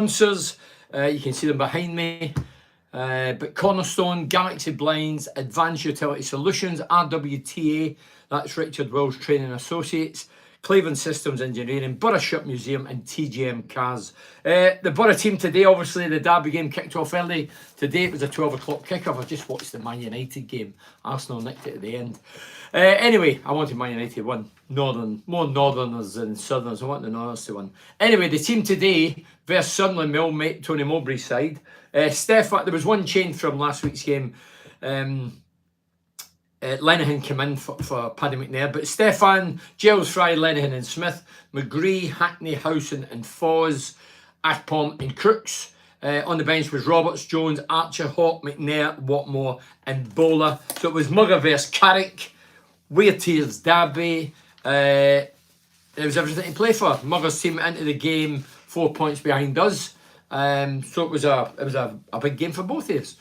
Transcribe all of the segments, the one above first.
sponsors. You can see them behind me. But Cornerstone, Galaxy Blinds, Advanced Utility Solutions, RWTA, that's Richard Wills Training Associates, Cleveland Systems Engineering, Borough Ship Museum and TGM Cars. The Borough team today, obviously the derby game kicked off early. Today it was a 12 o'clock kickoff. I just watched the Man United game. Arsenal nicked it at the end. Anyway, I wanted Man United to win. More Northerners than Southerners. I want the Northerners to win. Anyway, the team today versus Sunderland, my old mate Tony Mowbray's side. Stefan, there was one change from last week's game. Lenihan came in for Paddy McNair, but Stefan, Giles, Fry, Lenihan and Smith, McGree, Hackney, Howson and Foz, Ashpom and Crooks. On the bench was Roberts, Jones, Archer, Hawk, McNair, Watmore and Bowler. So it was Mugger versus Carrick, Weir Tears Derby. There was everything to play for. Mugger's team into the game 4 points behind us. So it was a big game for both of us.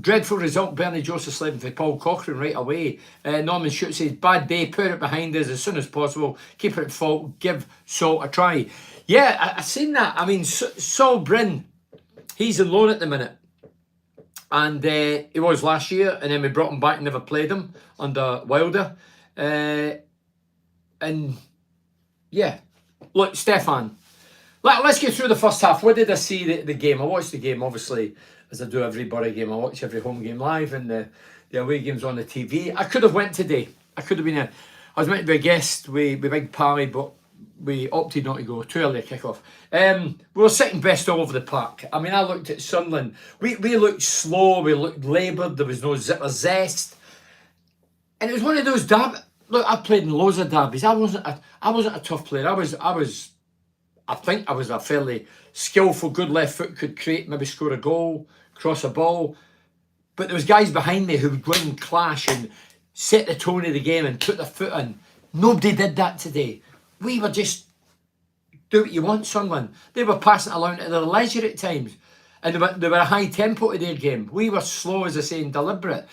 Dreadful result, Bernie Joseph slaving for Paul Cochrane right away. Norman Shute says, bad day, put it behind us as soon as possible, keep it at fault, give Saul a try. Yeah, I seen that. I mean, Saul Bryn, he's on loan at the minute. And he was last year, and then we brought him back and never played him under Wilder. And yeah, look, Stefan, let's get through the first half. What did I see the game? I watched the game, obviously, as I do every Borough game. I watch every home game live, and the away games on the TV. I could have went today. I could have been I was meant to be a guest with Big Pally, but we opted not to go. Too early a kick-off. We were second best all over the park. I mean, I looked at Sunderland. We looked slow. We looked laboured. There was no zest. And it was one of those derbies. Look, I've played in loads of derbies. I wasn't a tough player. I think I was a fairly skillful, good left foot, could create, maybe score a goal, cross a ball. But there was guys behind me who would go in and clash and set the tone of the game and put their foot in. Nobody did that today. We were just, do what you want, Sunderland. They were passing it along at their leisure at times. And they were a high tempo to their game. We were slow, as I say, and deliberate.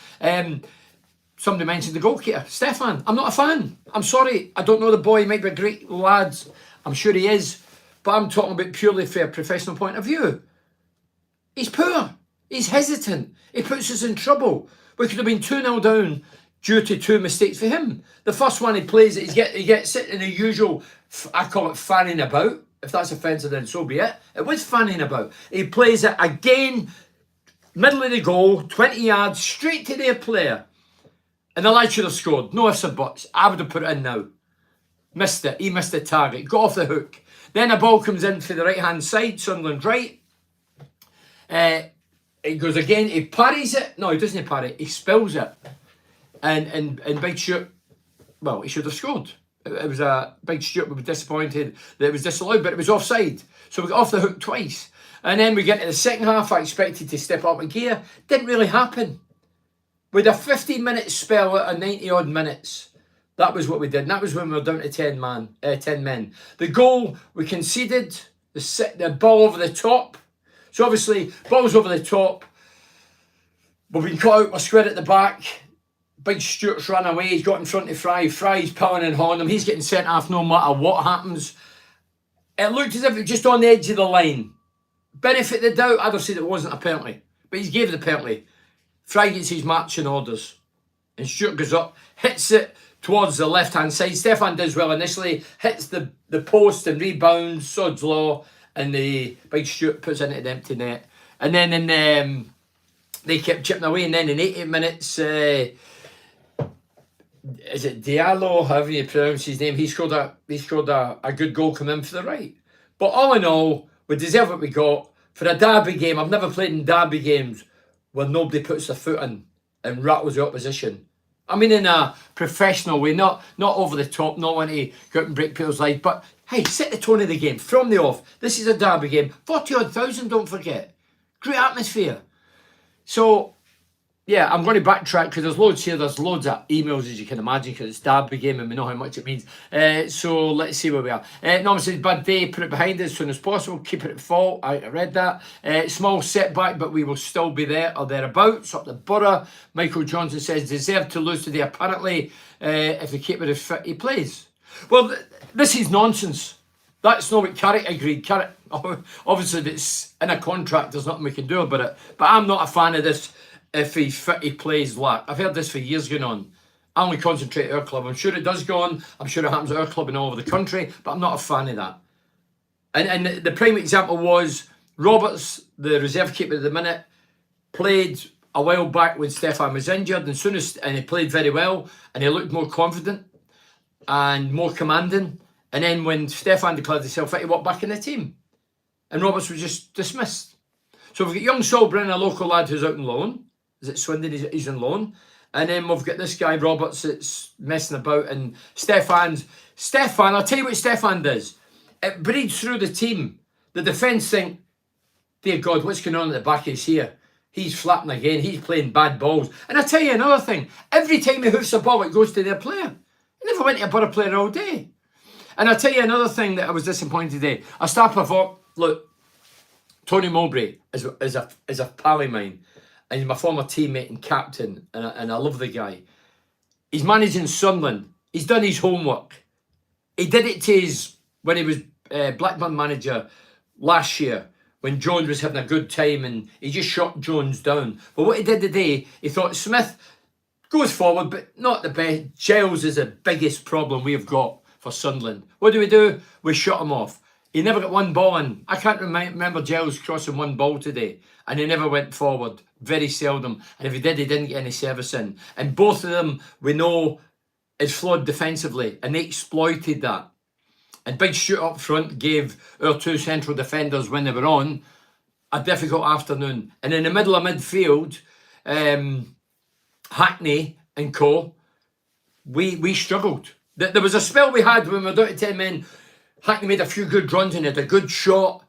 Somebody mentioned the goalkeeper. Stefan, I'm not a fan. I'm sorry. I don't know the boy. He might be a great lad. I'm sure he is. But I'm talking about purely from a professional point of view. He's poor. He's hesitant. He puts us in trouble. We could have been 2-0 down due to two mistakes for him. The first one he plays, he gets it in the usual, I call it fanning about. If that's offensive, then so be it. It was fanning about. He plays it again, middle of the goal, 20 yards, straight to their player. And the lad should have scored. No ifs or buts. I would have put it in now. Missed it. He missed the target. Got off the hook. Then a ball comes in for the right-hand side, Sunderland right. It goes again. He parries it. No, he doesn't parry it. He spills it. And Big Stuart, well, he should have scored. It was a Big Stuart would be disappointed that it was disallowed, but it was offside. So we got off the hook twice. And then we get to the second half. I expected to step up a gear. Didn't really happen. With a 15-minute spell out of 90-odd minutes. That was what we did. And that was when we were down to 10 men. The goal, we conceded. The ball over the top. So obviously, ball's over the top. We've been caught out. We're square at the back. Big Stuart's run away. He's got in front of Fry. Fry's pulling and hauling him. He's getting sent off no matter what happens. It looked as if it was just on the edge of the line. Benefit the doubt, I'd have said it wasn't a penalty. But he's gave the penalty. Fry gets his marching orders. And Stuart goes up, hits it towards the left-hand side. Stefan does well initially, hits the post and rebounds, sod's law, and the Big Stuart puts it into the empty net. And then they kept chipping away, and then in 80 minutes, is it Diallo, however you pronounce his name, he scored a good goal coming in for the right. But all in all, we deserve what we got. For a derby game, I've never played in derby games where nobody puts their foot in and rattles the opposition. I mean, in a professional way, not over the top, not wanting to go out and break people's lives, but hey, set the tone of the game from the off. This is a derby game. 40-odd thousand, don't forget. Great atmosphere. So, yeah, I'm going to backtrack because there's loads here. There's loads of emails, as you can imagine, because it's derby game and we know how much it means. So let's see where we are. Norman says, bad day, put it behind us as soon as possible. Keep it at fault. I read that. Small setback, but we will still be there or thereabouts. Up the Borough. Michael Johnson says, deserve to lose today, apparently. If the keeper is fit, he plays. Well, this is nonsense. That's not what Carrick agreed. Carrick, obviously, if it's in a contract, there's nothing we can do about it. But I'm not a fan of this. If he's fit, he plays lack. I've heard this for years going on. I only concentrate at our club. I'm sure it does go on. I'm sure it happens at our club and all over the country. But I'm not a fan of that. And the prime example was Roberts, the reserve keeper at the minute, played a while back when Stefan was injured, and he played very well, and he looked more confident and more commanding. And then when Stefan declared himself fit, he walked back in the team, and Roberts was just dismissed. So we've got young Saul Brennan, a local lad who's out on loan. Is it Swindon? He's on loan. And then we've got this guy Roberts that's messing about, and Stefan. I'll tell you what Stefan does. It breeds through the team. The defence think, dear God, what's going on at the back is here. He's flapping again. He's playing bad balls. And I tell you another thing. Every time he hoofs a ball, it goes to their player. He never went to a Borough player all day. And I tell you another thing that I was disappointed today. I start off, look, Tony Mowbray is a pal of mine. And he's my former teammate and captain. And I love the guy. He's managing Sunderland. He's done his homework. He did it when he was Blackburn manager last year, when Jones was having a good time, and he just shot Jones down. But what he did today, he thought Smith goes forward, but not the best. Giles is the biggest problem we've got for Sunderland. What do? We shut him off. He never got one ball in. I can't remember Giles crossing one ball today, and he never went forward. Very seldom. And if he did, he didn't get any service in. And both of them, we know, is flawed defensively, and they exploited that. And Big Shoot up front gave our two central defenders, when they were on, a difficult afternoon. And in the middle of midfield, Hackney and co, we struggled. There was a spell we had when we were down to 10 men. Hackney made a few good runs and had a good shot.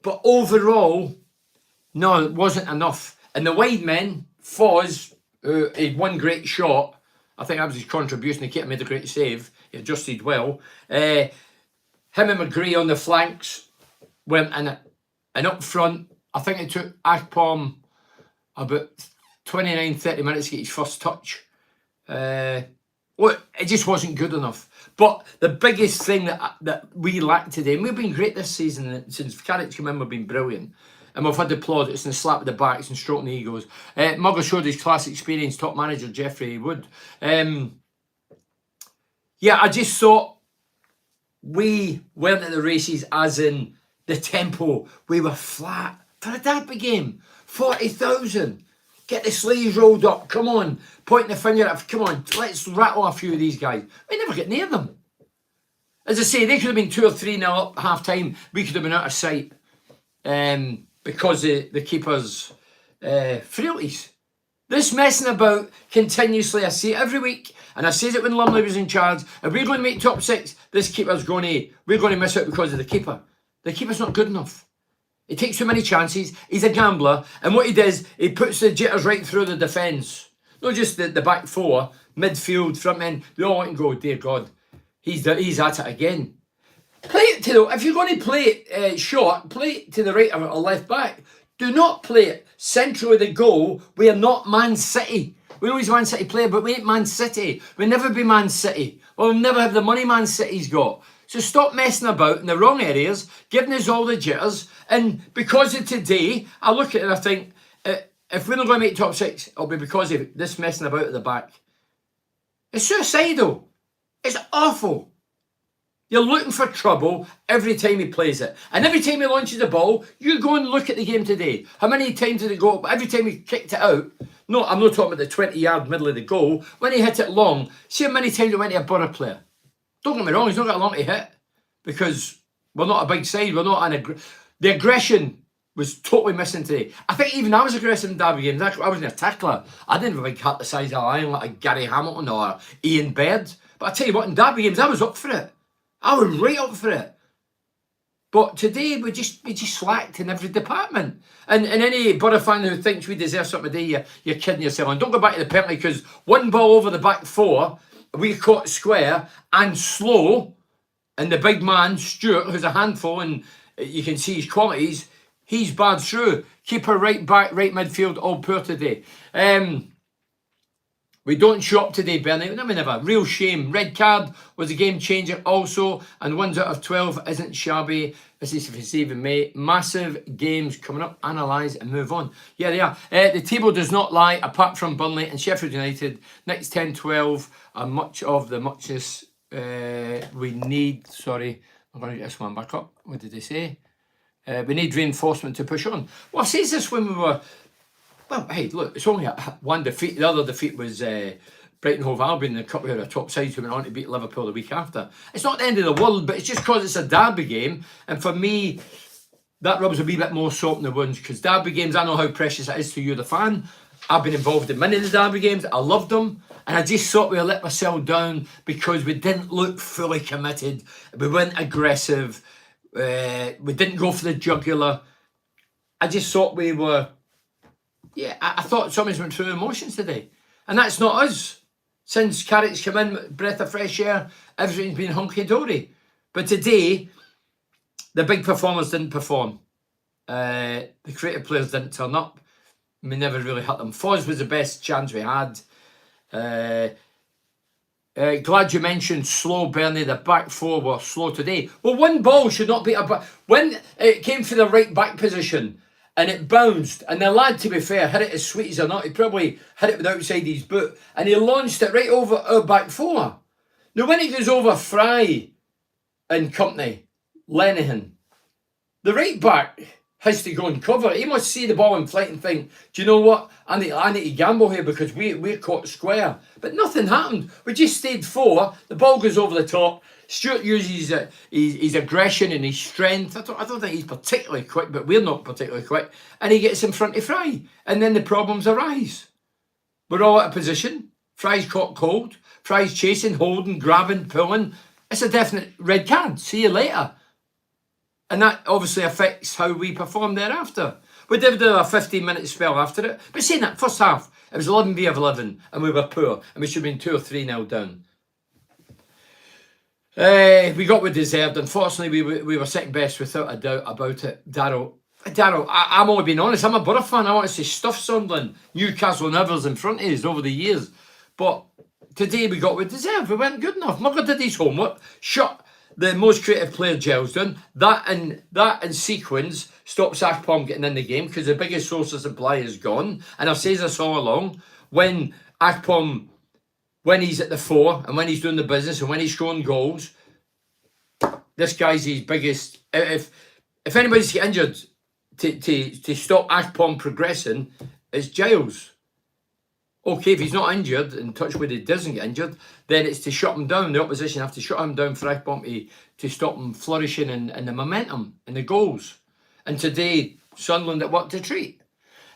But overall, no, it wasn't enough. And the wide men, Foz, who had one great shot, I think that was his contribution. The keeper made a great save. He adjusted well. Him and McGree on the flanks went in it. And up front, I think it took Akpom about 29, 30 minutes to get his first touch. Well, it just wasn't good enough. But the biggest thing that we lacked today, and we've been great this season, since Carrick's come in, we've been brilliant. And we've had the plaudits and the slap at the backs and stroking the egos. Mugger showed his class experience, top manager Jeffrey Wood. I just thought we weren't at the races, as in the tempo. We were flat. For a derby game, 40,000. Get the sleeves rolled up. Come on. Pointing the finger at, come on, let's rattle a few of these guys. We never get near them. As I say, they could have been 2 or 3 nil up half time. We could have been out of sight. Because of the keeper's frailties. This messing about continuously, I see it every week, and I said it when Lumley was in charge. If we're going to make top 6, this keeper's we're going to miss out because of the keeper. The keeper's not good enough. He takes too many chances. He's a gambler, and what he does, he puts the jitters right through the defence. Not just the back four, midfield, front men. They all want to go, dear God, he's at it again. Play it if you're going to play it short, play it to the right of it or left back. Do not play it central of the goal. We are not Man City. We know he's a Man City player, but we ain't Man City. We'll never be Man City. We'll never have the money Man City's got. So stop messing about in the wrong areas, giving us all the jitters. And because of today, I look at it and I think, if we're not going to make top 6, it'll be because of this messing about at the back. It's suicidal. It's awful. You're looking for trouble every time he plays it. And every time he launches the ball, you go and look at the game today. How many times did it go? Every time he kicked it out, no, I'm not talking about the 20-yard middle of the goal. When he hit it long, see how many times it went to a Borough player. Don't get me wrong, he's not got a long to hit. Because we're not a big side. We're not the aggression was totally missing today. I think even I was aggressive in derby games. I wasn't a tackler. I didn't have a big cut the size of a lion like a Gary Hamilton or Ian Baird. But I tell you what, in derby games, I was up for it. I was right up for it. But today, we just slacked in every department. And any Borough fan who thinks we deserve something today, you're kidding yourself. And don't go back to the penalty, because one ball over the back four, we caught square and slow, and the big man, Stewart, who's a handful, and you can see his qualities, he's barred through. Keeper, right back, right midfield, all poor today. We We don't show up today, Bernie. I mean, never. Real shame. Red card was a game changer also, and 1 out of 12 isn't shabby. This is for Stephen May. Massive games coming up. Analyse and move on. Yeah, they are. The table does not lie, apart from Burnley and Sheffield United. Next 10-12 are much of the muchness we need. Sorry, I'm going to get this one back up. What did they say? We need reinforcement to push on. Well, I said this when we were... Well, hey, look, it's only one defeat. The other defeat was Brighton Hove Albion, a couple of our top sides who went on to beat Liverpool the week after. It's not the end of the world, but it's just because it's a derby game. And for me, that rubs a wee bit more salt in the wounds, because derby games, I know how precious it is to you, the fan. I've been involved in many of the derby games. I loved them. And I just thought we let ourselves down because we didn't look fully committed. We weren't aggressive. We didn't go for the jugular. I just thought we were... Yeah, I thought somebody's went through emotions today. And that's not us. Since Carrick's come in, breath of fresh air, everything's been hunky-dory. But today, the big performers didn't perform. The creative players didn't turn up. We never really hit them. Foz was the best chance we had. Glad you mentioned slow, Bernie. The back four were slow today. Well, one ball should not be... When it came for the right back position... and it bounced, and the lad, to be fair, hit it as sweet as or not. He probably hit it with outside his boot, and he launched it right over our back four. Now, when it goes over Fry and company, Lenihan, the right back has to go and cover it. He must see the ball in flight and think, do you know what? I need to gamble here because we're caught square. But nothing happened. We just stayed four. The ball goes over the top. Stuart uses his aggression and his strength. I don't think he's particularly quick, but we're not particularly quick. And he gets in front of Fry. And then the problems arise. We're all out of position. Fry's caught cold. Fry's chasing, holding, grabbing, pulling. It's a definite red card. See you later. And that obviously affects how we perform thereafter. We did a 15-minute spell after it. But saying that, first half, it was 11 v 11 and we were poor. And we should have been 2 or 3-0 down. We got what we deserved. Unfortunately, we were second best without a doubt about it. Darryl, I'm only being honest. I'm a Borough fan. I want to say stuff Sunderland, Newcastle and others in front of us over the years. But today we got what we deserved. We weren't good enough. Mugger did his homework. Shut the most creative player gels down. That in sequence stops Akpom getting in the game because the biggest source of supply is gone. And I've said this all along. When Akpom... when he's at the fore and when he's doing the business and when he's scoring goals, this guy's his biggest... If anybody's get injured to stop Akpom progressing, it's Giles. Okay, if he's not injured, and touch wood he doesn't get injured, then it's to shut him down. The opposition have to shut him down for Akpom to stop him flourishing in the momentum and the goals. And today, Sunderland at what to treat.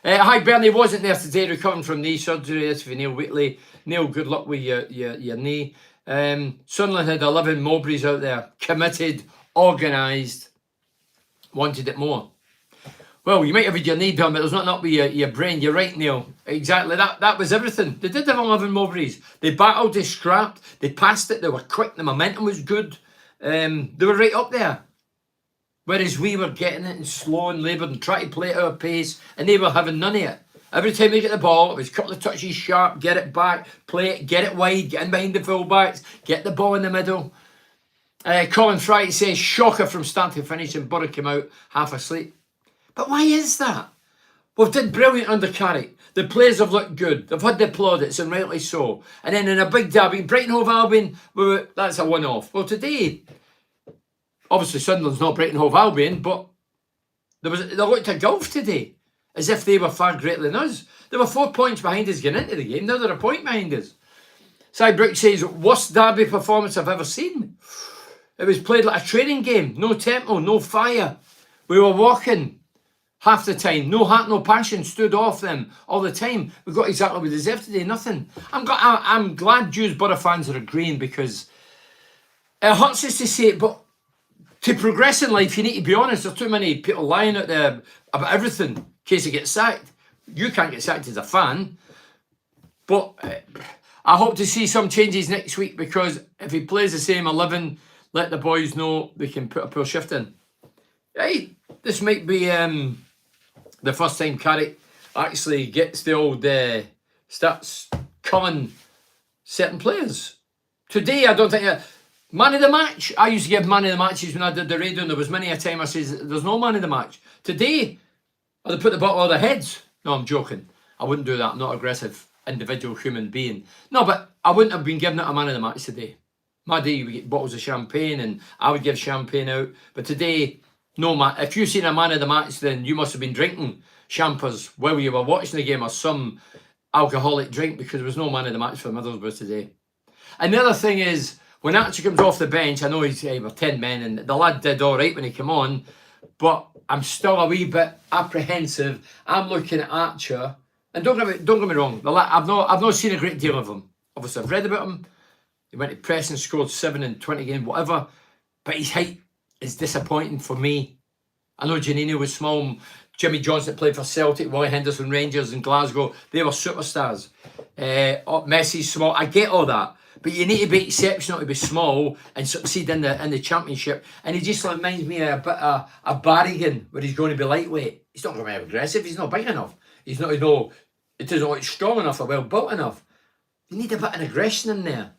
Hi, Bernie wasn't there today, recovering from knee surgery. This for Neil Wheatley. Neil, good luck with your knee. Sunderland had 11 Mowbrays out there, committed, organised, wanted it more. Well, you might have had your knee done, but there's nothing up with your brain. You're right, Neil. Exactly, that was everything. They did have 11 Mowbrays. They battled, they scrapped, they passed it, they were quick, the momentum was good. They were right up there. Whereas we were getting it and slow and laboured and trying to play at our pace, and they were having none of it. Every time they get the ball, it was a couple of touches sharp, get it back, play it, get it wide, get in behind the fullbacks, get the ball in the middle. Colin Fry says, shocker from start to finish, and Borough came out half asleep. But why is that? We've done brilliant under Carrick. The players have looked good. They've had the plaudits, and rightly so. And then in a big derby, Brighton Hove Albion, that's a one-off. Well, today, obviously Sunderland's not Brighton Hove Albion, but they looked a gulf today, as if they were far greater than us. They were 4 points behind us getting into the game. Now they're a point behind us. Cy Brook says, worst derby performance I've ever seen. It was played like a training game. No tempo, no fire. We were walking half the time. No heart, no passion. Stood off them all the time. We got exactly what we deserved today. Nothing. I'm glad Jews Borough fans are agreeing, because it hurts us to say it, but to progress in life, you need to be honest. There's too many people lying out there about everything in case they get sacked. You can't get sacked as a fan. But I hope to see some changes next week, because if he plays the same 11, let the boys know they can put a poor shift in. Hey, this might be the first time Carrick actually gets the old starts coming certain players. Today, I don't think... man of the match, I used to give man of the matches when I did the radio, and there was many a time I says, there's no man of the match. Today, I'd put the bottle on their heads. No, I'm joking. I wouldn't do that. I'm not an aggressive individual human being. No, but I wouldn't have been giving it a man of the match today. My day, you would get bottles of champagne, and I would give champagne out. But today, no man. If you've seen a man of the match, then you must have been drinking champers while you were watching the game, or some alcoholic drink, because there was no man of the match for Middlesbrough today. Another thing is, when Archie comes off the bench, I know he's we're 10 men, and the lad did all right when he came on, but I'm still a wee bit apprehensive. I'm looking at Archer, and don't get me wrong, I've not seen a great deal of him. Obviously, I've read about him. He went to Preston, scored 7 in 20 games, whatever. But his height is disappointing for me. I know Janino was small. Jimmy Johnson played for Celtic, Wally Henderson, Rangers and Glasgow. They were superstars. Messi's small. I get all that. But you need to be exceptional to be small and succeed in the championship. And he just reminds me a bit of a Barrigan, where he's going to be lightweight. He's not going to be aggressive. He's not big enough. It doesn't look like strong enough or well built enough. You need a bit of aggression in there.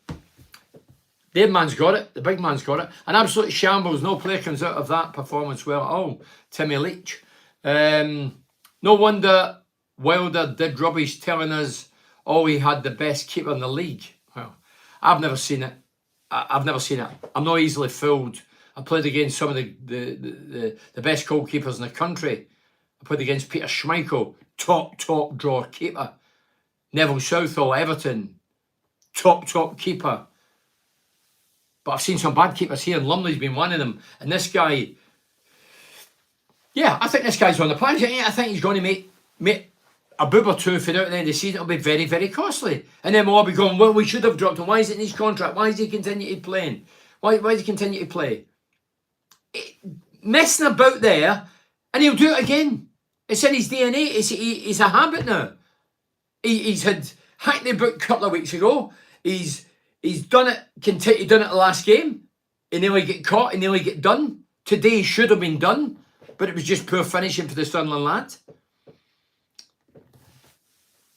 The man's got it. The big man's got it. An absolute shambles. No player comes out of that performance well at all. Timmy Leach. No wonder Wilder did rubbish telling us, he had the best keeper in the league. Well, I've never seen it. I've never seen it. I'm not easily fooled. I played against some of the best goalkeepers in the country. I played against Peter Schmeichel, top drawer keeper. Neville Southall, Everton, top keeper. But I've seen some bad keepers here, and Lumley's been one of them. And this guy, I think this guy's on the plans. I think he's going to make a boob or two for out at the end of the season. It'll be very, very costly. And then we'll all be going, well, we should have dropped him. Why is it in his contract? Why does he continue to play? Why does he continue to play? Messing about there, and he'll do it again. It's in his DNA. It's a habit now. He's had Hackney book a couple of weeks ago. He's done it. He done it the last game. He nearly get caught. He nearly get done. Today should have been done, but it was just poor finishing for the Sunderland lad.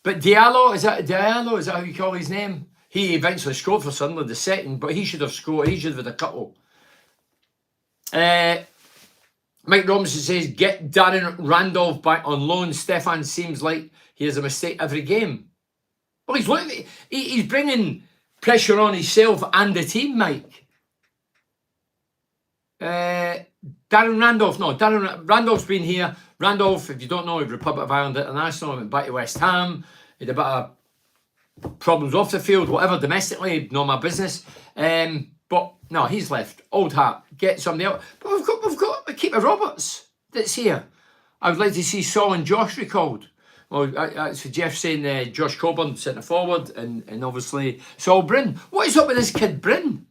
But Diallo, is that how you call his name? He eventually scored for Sunderland the second, but he should have scored. He should have had a couple. Mike Robinson says, get Darren Randolph back on loan. Stefan seems like he has a mistake every game. Well, he's bringing pressure on himself and the team, Mike. Darren Randolph's been here. Randolph, if you don't know, he's Republic of Ireland International. Went back to West Ham. He had a bit of problems off the field, whatever, domestically, not my business. But no, he's left. Old hat. Get somebody else. But we've got Keeper Roberts that's here. I would like to see Saul and Josh recalled. Well, so Jeff saying Josh Coburn centre forward, and obviously Saul Bryn. What is up with this kid Bryn?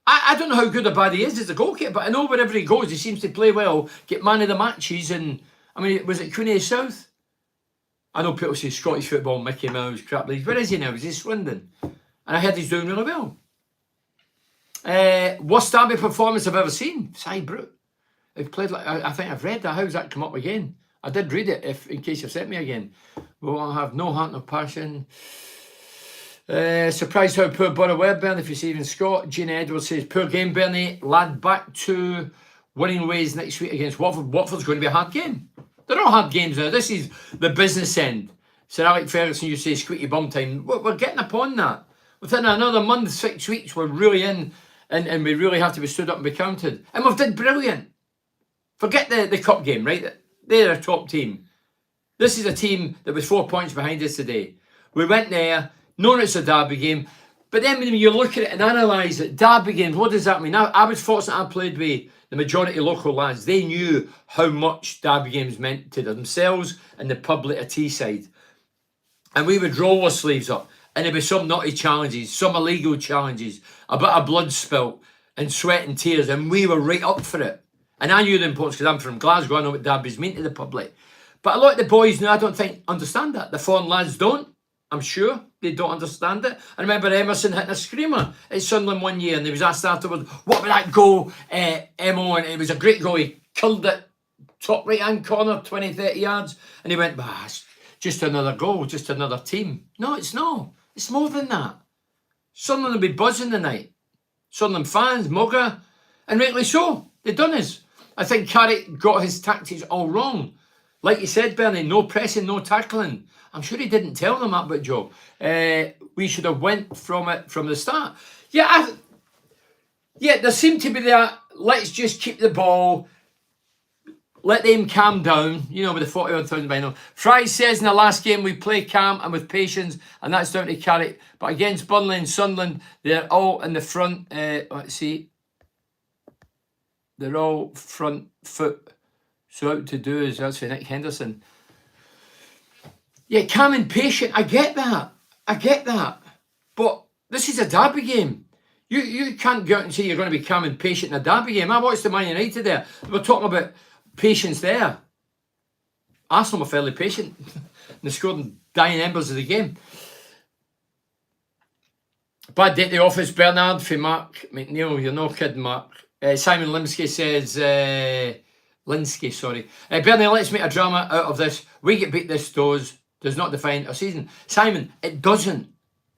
I don't know how good or bad he is as a goalkeeper, but I know wherever he goes, he seems to play well, get man of the matches, and I mean, was it Queen of the South? I know people say Scottish football, Mickey Mouse, crap leagues. Where is he now? Is he Swindon? And I heard he's doing really well. Worst derby performance I've ever seen. Cy Brute. They've played like I think I've read that. How's that come up again? I did read it. In case you've sent me again. We will have no heart, no passion. Surprised how poor Borough were, Bernie, if you see even Scott. Gina Edwards says, poor game, Bernie. Lad back to winning ways next week against Watford. Watford's going to be a hard game. They're all hard games now. This is the business end. Sir Alec Ferguson, you say squeaky bum time. We're getting upon that. Within another month, 6 weeks, we're really in, and we really have to be stood up and be counted. And we've did brilliant. Forget the cup game, right? They're a top team. This is a team that was 4 points behind us today. We went there, knowing it's a derby game, but then when you look at it and analyse it, derby games, what does that mean? I was fortunate I played with the majority of local lads. They knew how much derby games meant to themselves and the public at Teesside. And we would roll our sleeves up, and there'd be some naughty challenges, some illegal challenges, a bit of blood spilt and sweat and tears, and we were right up for it. And I knew the importance because I'm from Glasgow. I know what derbies mean to the public. But a lot of the boys now, I don't think, understand that. The foreign lads don't. I'm sure they don't understand it. I remember Emerson hitting a screamer at Sunderland one year, and he was asked afterwards, what about that goal, Emo? And it was a great goal. He killed it, top right-hand corner, 20, 30 yards. And he went, it's just another goal, just another team. No, it's not. It's more than that. Sunderland will be buzzing tonight. Sunderland fans, Mugger, and rightly so. They've done us. I think Carrick got his tactics all wrong. Like you said, Bernie, no pressing, no tackling. I'm sure he didn't tell them that bit, Joe. We should have went from it from the start. Yeah, there seemed to be that, let's just keep the ball, let them calm down, you know, with the 40,000 by now. Fry says in the last game we play calm and with patience, and that's down to Carrick. But against Burnley and Sunderland, they're all in the front. Let's see. They're all front foot. So out to do is, that's for Nick Henderson. Yeah, calm and patient. I get that. But this is a derby game. You can't go out and say you're going to be calm and patient in a derby game. I watched the Man United there. We're talking about patience there. Arsenal were fairly patient. They scored in dying embers of the game. Bad day at the office, Bernard, for Mark McNeil. You're no kidding, Mark. Simon Linsky says, Bernie, let's make a drama out of this. We get beat this does not define our season. Simon, it doesn't.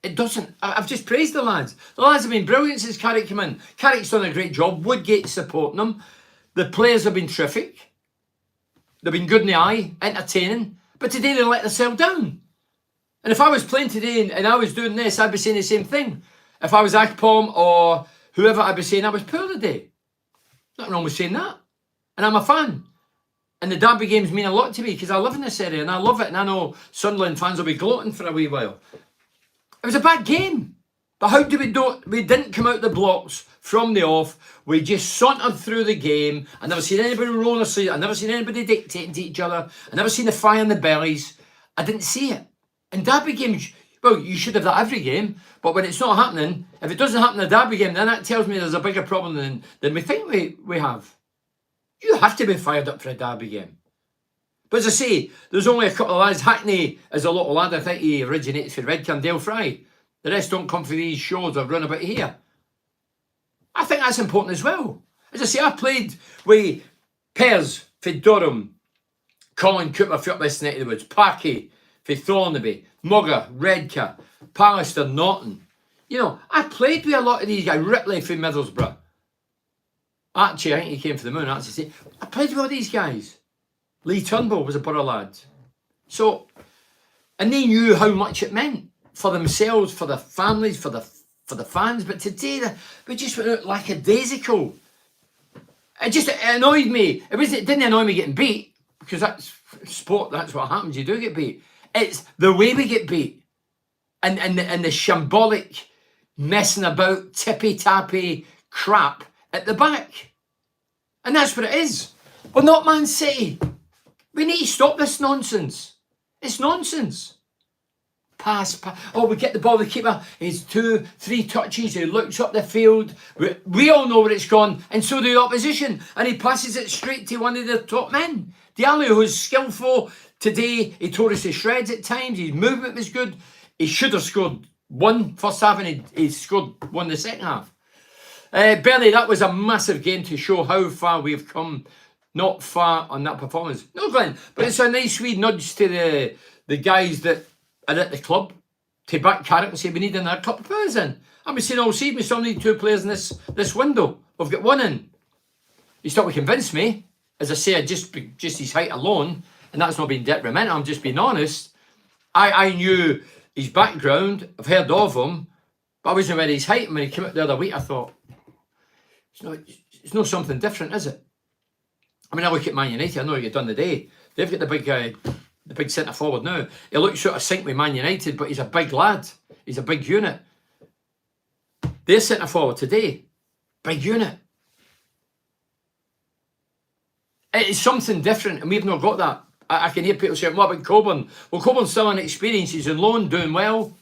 It doesn't. I've just praised the lads. The lads have been brilliant since Carrick came in. Carrick's done a great job. Woodgate's supporting them. The players have been terrific. They've been good in the eye, entertaining. But today they let themselves down. And if I was playing today and I was doing this, I'd be saying the same thing. If I was Akpom or whoever, I'd be saying I was poor today. Nothing wrong with saying that. And I'm a fan. And the derby games mean a lot to me because I live in this area and I love it. And I know Sunderland fans will be gloating for a wee while. It was a bad game. But how do we do it? We didn't come out the blocks from the off. We just sauntered through the game. I never seen anybody roll their sleeves. I never seen anybody dictating to each other. I never seen the fire in the bellies. I didn't see it. In derby games, well, you should have that every game. But when it's not happening, if it doesn't happen in a derby game, then that tells me there's a bigger problem than we think we have. You have to be fired up for a derby game. But as I say, there's only a couple of lads. Hackney is a little lad. I think he originates for Redcar, Dale Fry. The rest don't come for these shows or run about here. I think that's important as well. As I say, I played with Pers for Durham, Colin Cooper for up this neck of the woods, Parky for Thornaby, Mugger, Redcar, Pallister, Norton. You know, I played with a lot of these guys. Ripley for Middlesbrough. Archie, I think he came for the moon. Actually, I played with all these guys. Lee Turnbull was a Borough lad. So, and they knew how much it meant for themselves, for their families, for the fans. But today, we just went out lackadaisical. It annoyed me. It didn't annoy me getting beat, because that's sport, that's what happens, you do get beat. It's the way we get beat. And the shambolic messing about, tippy-tappy crap at the back. And that's what it is. We're not Man City. We need to stop this nonsense. It's nonsense. Pass. Oh, we get the ball, the keeper, he's 2-3 touches, he looks up the field. We all know where it's gone, and so do the opposition. And he passes it straight to one of the top men. Diallo, who's skillful today, he tore us to shreds at times, his movement was good. He should have scored one first half, and he scored one the second half. Bernie, that was a massive game to show how far we've come. Not far on that performance. No, Glenn, but it's a nice wee nudge to the guys that are at the club to back Carrick and say we need another couple of players in. And we saying all season we still need 2 players in this window. We've got 1 in. He's not to convince me. As I say, just his height alone, and that's not being detrimental, I'm just being honest. I knew his background, I've heard of him, but I wasn't aware of his height. And when he came out the other week, I thought, it's not something different, is it? I mean, I look at Man United, I know what you've done today. They've got the big centre forward now. He looks sort of sync with Man United, but he's a big lad. He's a big unit. Their centre forward today, big unit. It's something different, and we've not got that. I can hear people saying, what about Coburn? Well, Coburn's still inexperienced. He's on loan, doing well.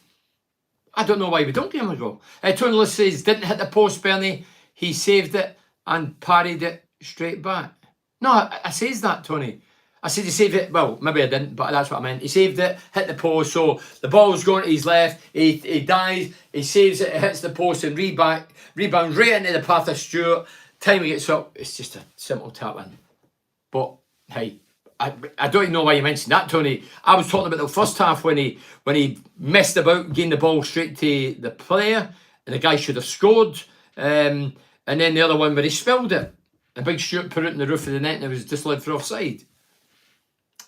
I don't know why we don't give him a go. Tony List says, didn't hit the post, Bernie. He saved it and parried it straight back. No, I says that, Tony. I said he saved it. Well, maybe I didn't, but that's what I meant. He saved it, hit the post, so the ball's going to his left. He dives, he saves it, hits the post, and rebounds right into the path of Stewart. Time he gets up, it's just a simple tap in. But hey, I don't even know why you mentioned that, Tony. I was talking about the first half when he messed about, getting the ball straight to the player, and the guy should have scored. And then the other one where he spilled it. And Big Stuart put it in the roof of the net and it was disallowed for offside.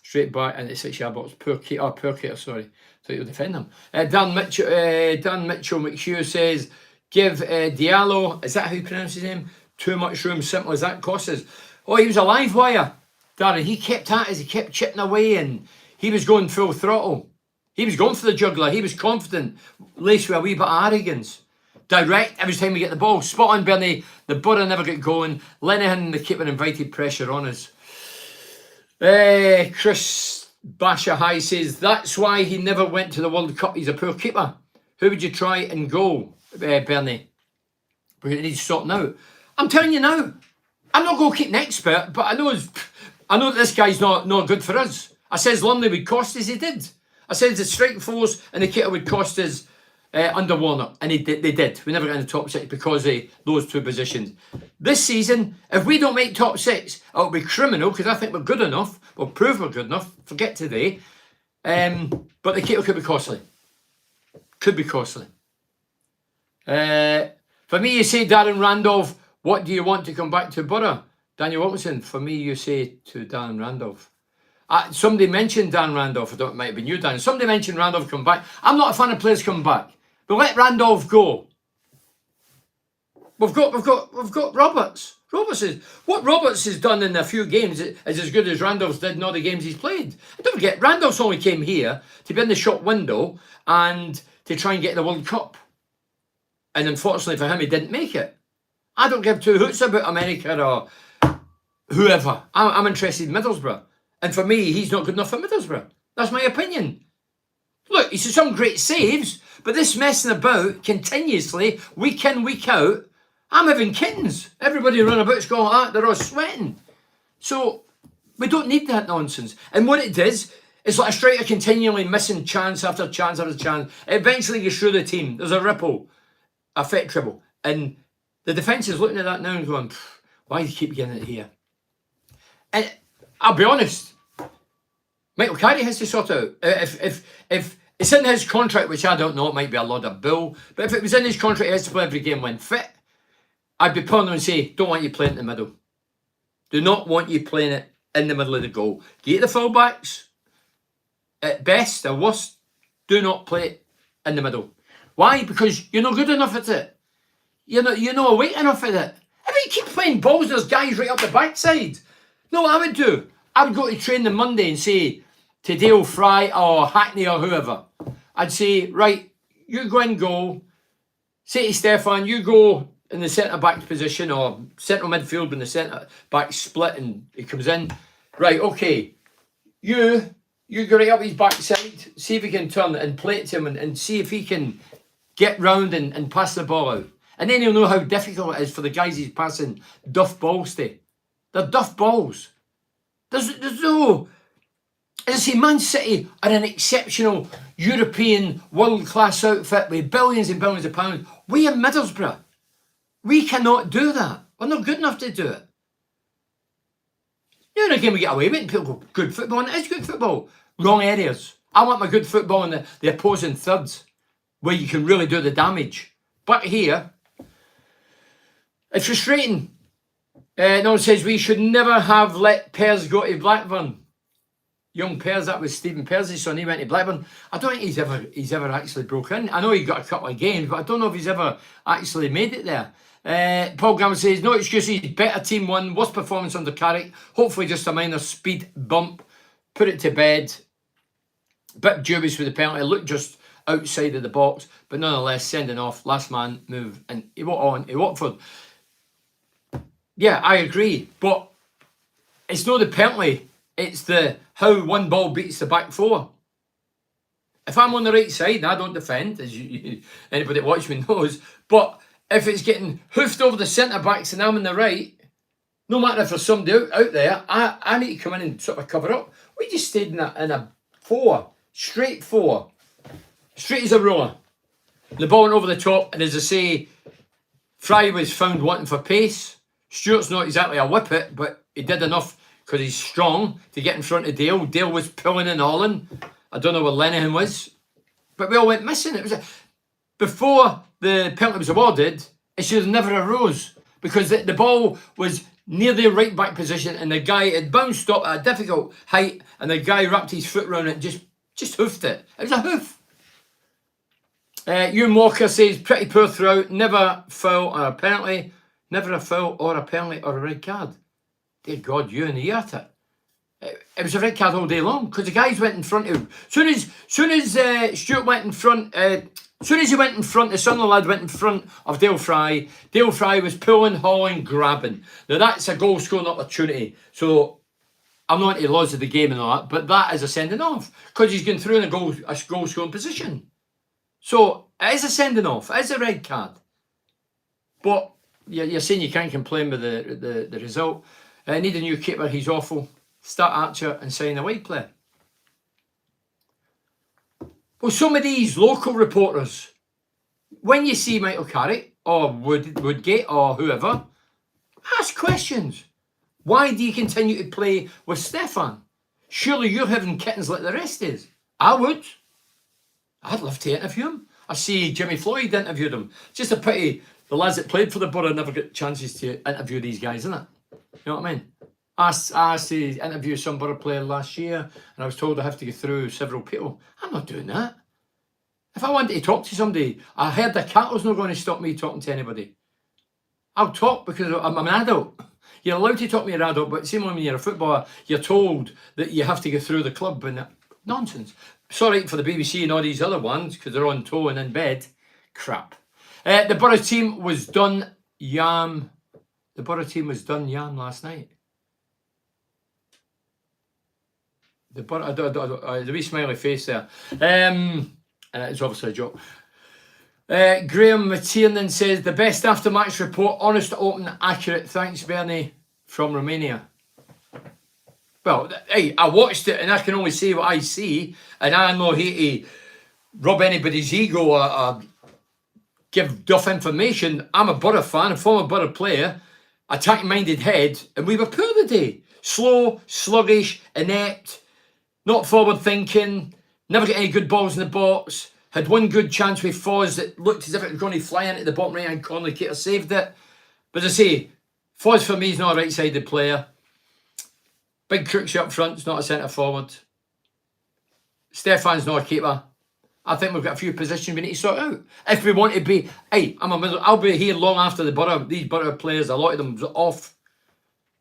Straight back into 6-yard box. Poor Keita, sorry. So you'll defend him. Dan Mitchell McHugh says, give Diallo, is that how you pronounce his name? Too much room, simple as that cost us. Oh, he was a live wire, Darren. He kept at us, he kept chipping away and he was going full throttle. He was going for the juggler. He was confident, laced with a wee bit of arrogance. Direct every time we get the ball. Spot on, Bernie. The Borough never get going. Linehan, the keeper, invited pressure on us. Chris Basha High says, that's why he never went to the World Cup. He's a poor keeper. Who would you try and goal, Bernie? We need sorting out. I'm telling you now, I'm not going to keep an expert, but I know that this guy's not good for us. I says Lumley would cost us, he did. I said the strike force and the keeper would cost us under Warner, and they did. We never got in the top 6 because of those two positions. This season, if we don't make top 6, it'll be criminal because I think we're good enough. We'll prove we're good enough. Forget today. But the keeper could be costly. Could be costly. For me, you say Darren Randolph, what do you want to come back to Borough? Daniel Wilkinson, for me, you say to Darren Randolph. Somebody mentioned Dan Randolph. I don't know, it might have been you, Dan. Somebody mentioned Randolph come back. I'm not a fan of players coming back, but let Randolph go. We've got Roberts. What Roberts has done in a few games is as good as Randolph's did in all the games he's played. And don't forget, Randolph's only came here to be in the shop window and to try and get the World Cup. And unfortunately for him, he didn't make it. I don't give two hoots about America or whoever. I'm interested in Middlesbrough. And for me, he's not good enough for Middlesbrough. That's my opinion. Look, he's some great saves, but this messing about continuously, week in, week out, I'm having kittens. Everybody running about going like that, they're all sweating. So we don't need that nonsense. And what it does, it's like a striker continually missing chance after chance after chance. It eventually gets through the team. There's a ripple effect dribble. And the defence is looking at that now and going, why do you keep getting it here? And I'll be honest, Michael Carey has to sort out. If it's in his contract, which I don't know, it might be a lot of bull, but if it was in his contract, he has to play every game when fit, I'd be pulling him and say, don't want you playing in the middle. Do not want you playing it in the middle of the goal. Get the fullbacks. At best, or worst, do not play it in the middle. Why? Because you're not good enough at it. You're not awake enough at it. If you keep playing balls, there's guys right up the backside. No, what I would do, I would go to training Monday and say to Dale Fry or Hackney or whoever, I'd say, right, you go in goal. Say to Stefan, you go in the centre-back position or central midfield when the centre-back split and he comes in. Right, okay, you go right up his backside, see if he can turn and play it to him and see if he can get round and pass the ball out. And then he'll know how difficult it is for the guys he's passing duff balls to. They're duff balls. There's no... As I say, Man City are an exceptional European world-class outfit with billions and billions of pounds. We in Middlesbrough, we cannot do that. We're not good enough to do it. You know, again, we get away with it and people go, good football, and it is good football. Wrong areas. I want my good football in the opposing thirds, where you can really do the damage. But here, it's frustrating. No one says we should never have let Pears go to Blackburn. Young Pears, that was Stephen Pears' son, he went to Blackburn. I don't think he's ever actually broke in. I know he got a couple of games, but I don't know if he's ever actually made it there. Paul Gamble says, no excuses, better team won, worst performance under Carrick, hopefully just a minor speed bump, put it to bed. Bit dubious with the penalty, looked just outside of the box, but nonetheless, sending off, last man move, and he walked on to Watford. Yeah, I agree, but it's not the penalty, it's the how one ball beats the back four. If I'm on the right side, and I don't defend, as anybody that watches me knows, but if it's getting hoofed over the centre-backs and I'm on the right, no matter if there's somebody out there, I need to come in and sort of cover up. We just stayed in a four, straight as a roller. The ball went over the top, and as I say, Fry was found wanting for pace. Stewart's not exactly a whippet, but he did enough because he's strong to get in front of Dale. Dale was pulling and hauling. I don't know where Lenihan was, but we all went missing. before the penalty was awarded, it should have never arose because the ball was near the right back position and the guy had bounced up at a difficult height and the guy wrapped his foot around it and just hoofed it. It was a hoof. Ewan Walker says, pretty poor throughout, never foul or a penalty, never a foul or a penalty or a red card. Dear God, you and the at it. It was a red card all day long because the guys went in front of him. Soon as Stuart went in front, soon as he went in front, the Sunderland lad went in front of Dale Fry. Dale Fry was pulling, hauling, grabbing. Now that's a goal scoring opportunity. So I'm not into the laws of the game and all that, but that is a sending off because he's going through in a goal scoring position. So it is a sending off. It is a red card. But you're saying you can't complain with the result. Need a new keeper. He's awful. Start Archer and sign a wide player. Well, some of these local reporters, when you see Michael Carrick or Woodgate or whoever, ask questions. Why do you continue to play with Stefan? Surely you're having kittens like the rest is. I would. I'd love to interview him. I see Jimmy Floyd interviewed him. Just a pity the lads that played for the Borough never get chances to interview these guys, isn't it? You know what I mean? I asked to interview some Borough player last year and I was told I have to go through several people. I'm not doing that. If I wanted to talk to somebody, I heard the cattle's not going to stop me talking to anybody. I'll talk because I'm an adult. You're allowed to talk to me an adult, but same when you're a footballer, you're told that you have to go through the club and nonsense. Sorry for the BBC and all these other ones because they're on tow and in bed. Crap. The Borough team was done yam. The Borough team was done yam last night. The Borough, the wee smiley face there. It's obviously a joke. Graham McTiernan says, the best after-match report, honest, open, accurate. Thanks, Bernie, from Romania. Well, hey, I watched it and I can only say what I see, and I'm not here to rub anybody's ego or give duff information. I'm a Borough fan, a former Borough player, attack-minded head, and we were poor today. Slow, sluggish, inept, not forward-thinking, never get any good balls in the box. Had one good chance with Foz that looked as if it was going to fly into the bottom right-hand corner. Keita saved it. But as I say, Foz for me is not a right-sided player. Big Crooksy up front is not a centre-forward. Stefan's not a keeper. I think we've got a few positions we need to sort out. If we want to be, hey, I'll be here long after the Borough. These Borough players, a lot of them off.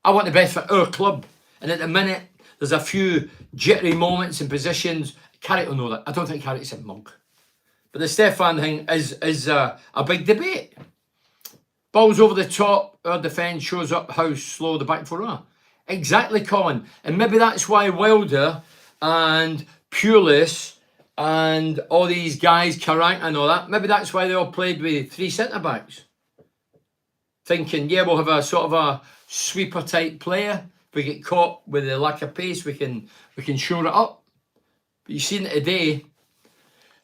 I want the best for our club. And at the minute, there's a few jittery moments and positions. Carrick will know that. I don't think Carrick's a mug. But the Stefan thing is a big debate. Balls over the top, our defence shows up how slow the back four are. Exactly, Colin. And maybe that's why Wilder and Pulis and all these guys, Carrank and all that, maybe that's why they all played with three centre-backs. Thinking, yeah, we'll have a sort of a sweeper-type player. If we get caught with the lack of pace, we can shore it up. But you've seen it today.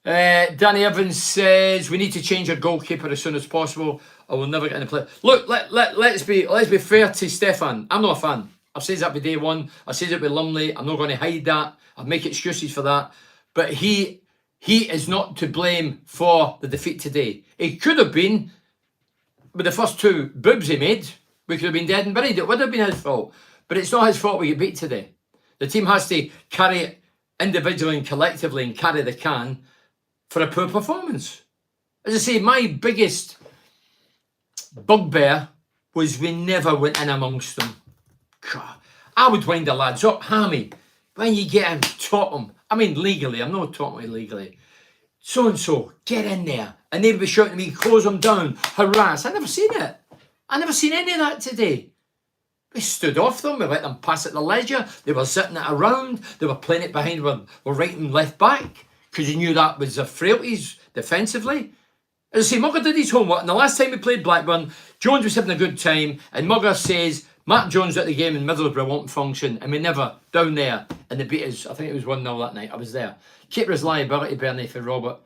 Danny Evans says we need to change our goalkeeper as soon as possible or we'll never get in the play. Look, let's be fair to Stefan. I'm not a fan. I've said that with day one. I said it with Lumley. I'm not going to hide that. I'll make excuses for that. But he is not to blame for the defeat today. It could have been with the first two boobs he made. We could have been dead and buried. It would have been his fault. But it's not his fault we get beat today. The team has to carry it individually and collectively and carry the can for a poor performance. As I say, my biggest bugbear was we never went in amongst them. God, I would wind the lads up, hammy. When you get him, top them. I mean legally, I'm not talking legally. So-and-so, get in there. And they'd be shouting at me, close them down, harass. I never seen it. I never seen any of that today. We stood off them, we let them pass at the leisure. They were sitting it around. They were playing it behind with right and left back because you knew that was their frailties defensively. As I say, Mugger did his homework. And the last time we played Blackburn, Jones was having a good time. And Mugger says, Matt Jones at the game in Middlesbrough won't function. And we never, down there, and the beat us, I think it was 1-0 that night. I was there. Keeper's liability, Bernie, for Robert.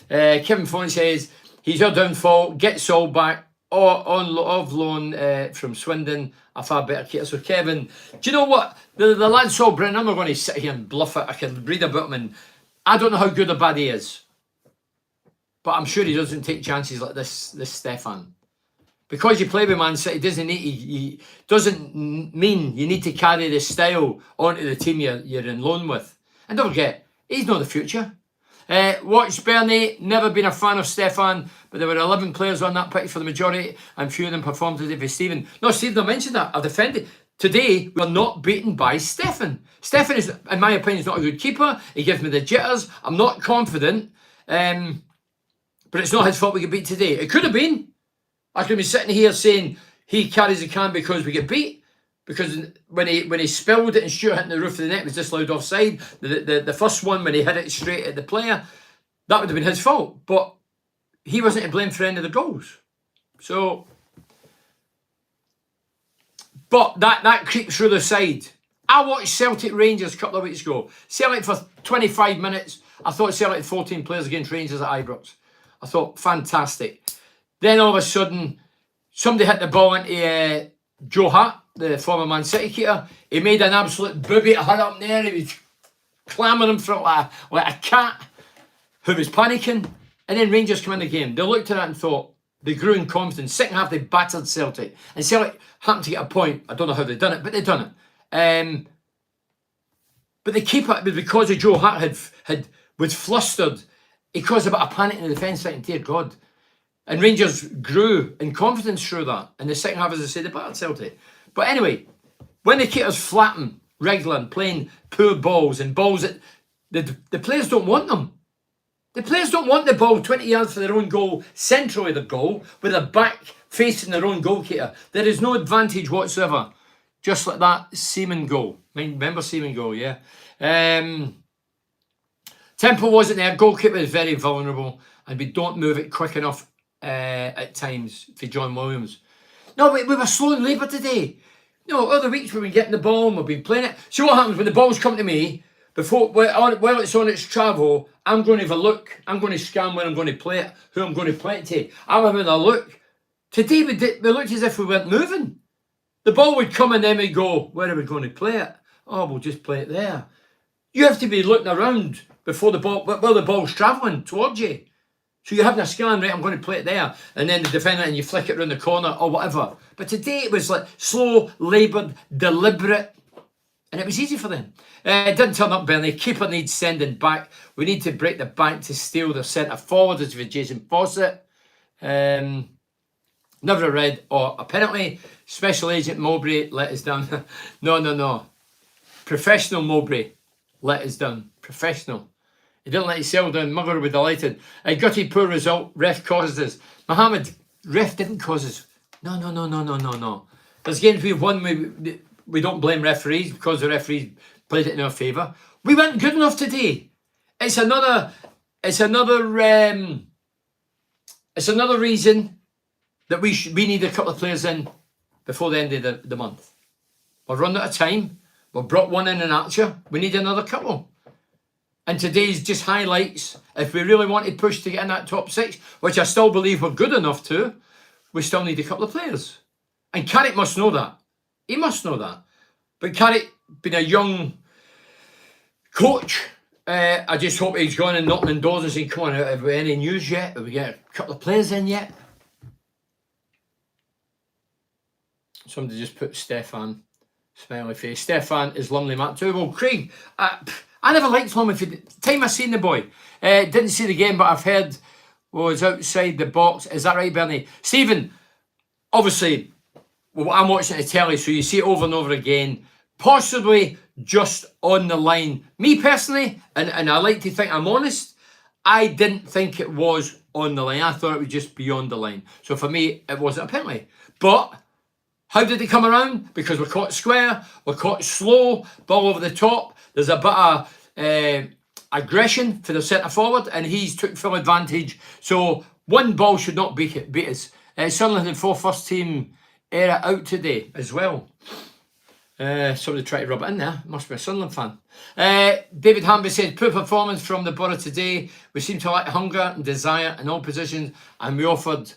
Kevin Font says, he's our downfall. Get Saul back. Off loan from Swindon, a far better keeper. So Kevin, do you know what? The lad Saul Brennan, I'm not going to sit here and bluff it. I can read about him and I don't know how good or bad he is. but I'm sure he doesn't take chances like this Stefan. Because you play with Man City doesn't mean you need to carry the style onto the team you're in loan with. And don't forget, he's not the future. Watch Bernie, never been a fan of Stefan, but there were 11 players on that pitch for the majority, and few of them performed today for Stephen. No, Stephen, I mentioned that. I've defended. Today, we're not beaten by Stefan. Stefan is, in my opinion, is not a good keeper. He gives me the jitters. I'm not confident. But it's not his fault we get beat today. It could have been. I could be sitting here saying he carries the can because we get beat. Because when he spilled it and Stuart hitting the roof of the net was disallowed offside. The first one when he hit it straight at the player, that would have been his fault. But he wasn't to blame for any of the goals. So, but that creeps through the side. I watched Celtic Rangers a couple of weeks ago. Celtic for 25 minutes. I thought Celtic had 14 players against Rangers at Ibrox. I thought, fantastic. Then all of a sudden, somebody hit the ball into Joe Hart, the former Man City keeper. He made an absolute booby to her up there. He was clamouring for it like a cat who was panicking. And then Rangers come in the game. They looked at it and thought, they grew in confidence. Second half, they battered Celtic. And Celtic happened to get a point. I don't know how they've done it, but they've done it. But the keeper, because of Joe Hart was flustered, he caused a bit of panic in the defence, thinking, dear God. And Rangers grew in confidence through that. In the second half, as I said, they battered Celtic. But anyway, when the keeper's flapping, wriggling, playing poor balls and balls that the players don't want them. The players don't want the ball 20 yards for their own goal, central of the goal, with a back facing their own goalkeeper. There is no advantage whatsoever. Just like that Seaman goal. Remember Seaman goal, yeah? Tempo wasn't there. Goalkeeper is very vulnerable, and we don't move it quick enough at times for John Williams. No, we were slow and labour today. No, other weeks we've been getting the ball and we've been playing it. See what happens when the ball's come to me, while it's on its travel, I'm going to have a look. I'm going to scan where I'm going to play it, who I'm going to play it to. I'm having a look. Today we looked as if we weren't moving. The ball would come and then we'd go, where are we going to play it? Oh, we'll just play it there. You have to be looking around before the ball's travelling towards you. So you're having a scan, right, I'm going to play it there. And then the defender, and you flick it around the corner or whatever. But today it was like slow, laboured, deliberate. And it was easy for them. It didn't turn up, Bernie. Keeper needs sending back. We need to break the back to steal the centre forward as with Jason Fawcett. Never a red or a penalty. Special Agent Mowbray let us down. No. Professional Mowbray let us down. Professional. He didn't let himself down. Mugger would be delighted. Gutty, poor result. Ref caused us. Mohammed, ref didn't cause us. No. There's games we've won. We don't blame referees because the referees played it in our favour. We weren't good enough today. It's another reason that we need a couple of players in before the end of the month. We're running out of time. We've brought one in Archer. We need another couple. And today's just highlights, if we really want to push to get in that top six, which I still believe we're good enough to, we still need a couple of players. And Carrick must know that. He must know that. But Carrick, being a young coach, I just hope he's gone and knocking on doors and saying, come on, have we any news yet? Have we got a couple of players in yet? Somebody just put Stefan, smiley face. Stefan is Lumley Matt too. Well, Craig, I never liked Lumley. The time I seen the boy, didn't see the game, but I've heard was outside the box. Is that right, Bernie? Stephen, obviously, well, I'm watching the telly, so you see it over and over again. Possibly just on the line. Me personally, and I like to think I'm honest, I didn't think it was on the line. I thought it was just beyond the line. So for me, it wasn't a penalty. But how did it come around? Because we're caught square, we're caught slow, ball over the top. There's a bit of aggression for the centre forward, and he's took full advantage. So one ball should not beat us. Sunderland had 4 first team era out today as well. Somebody tried to rub it in there. Must be a Sunderland fan. David Hamby said, poor performance from the Borough today. We seem to lack hunger and desire in all positions, and we offered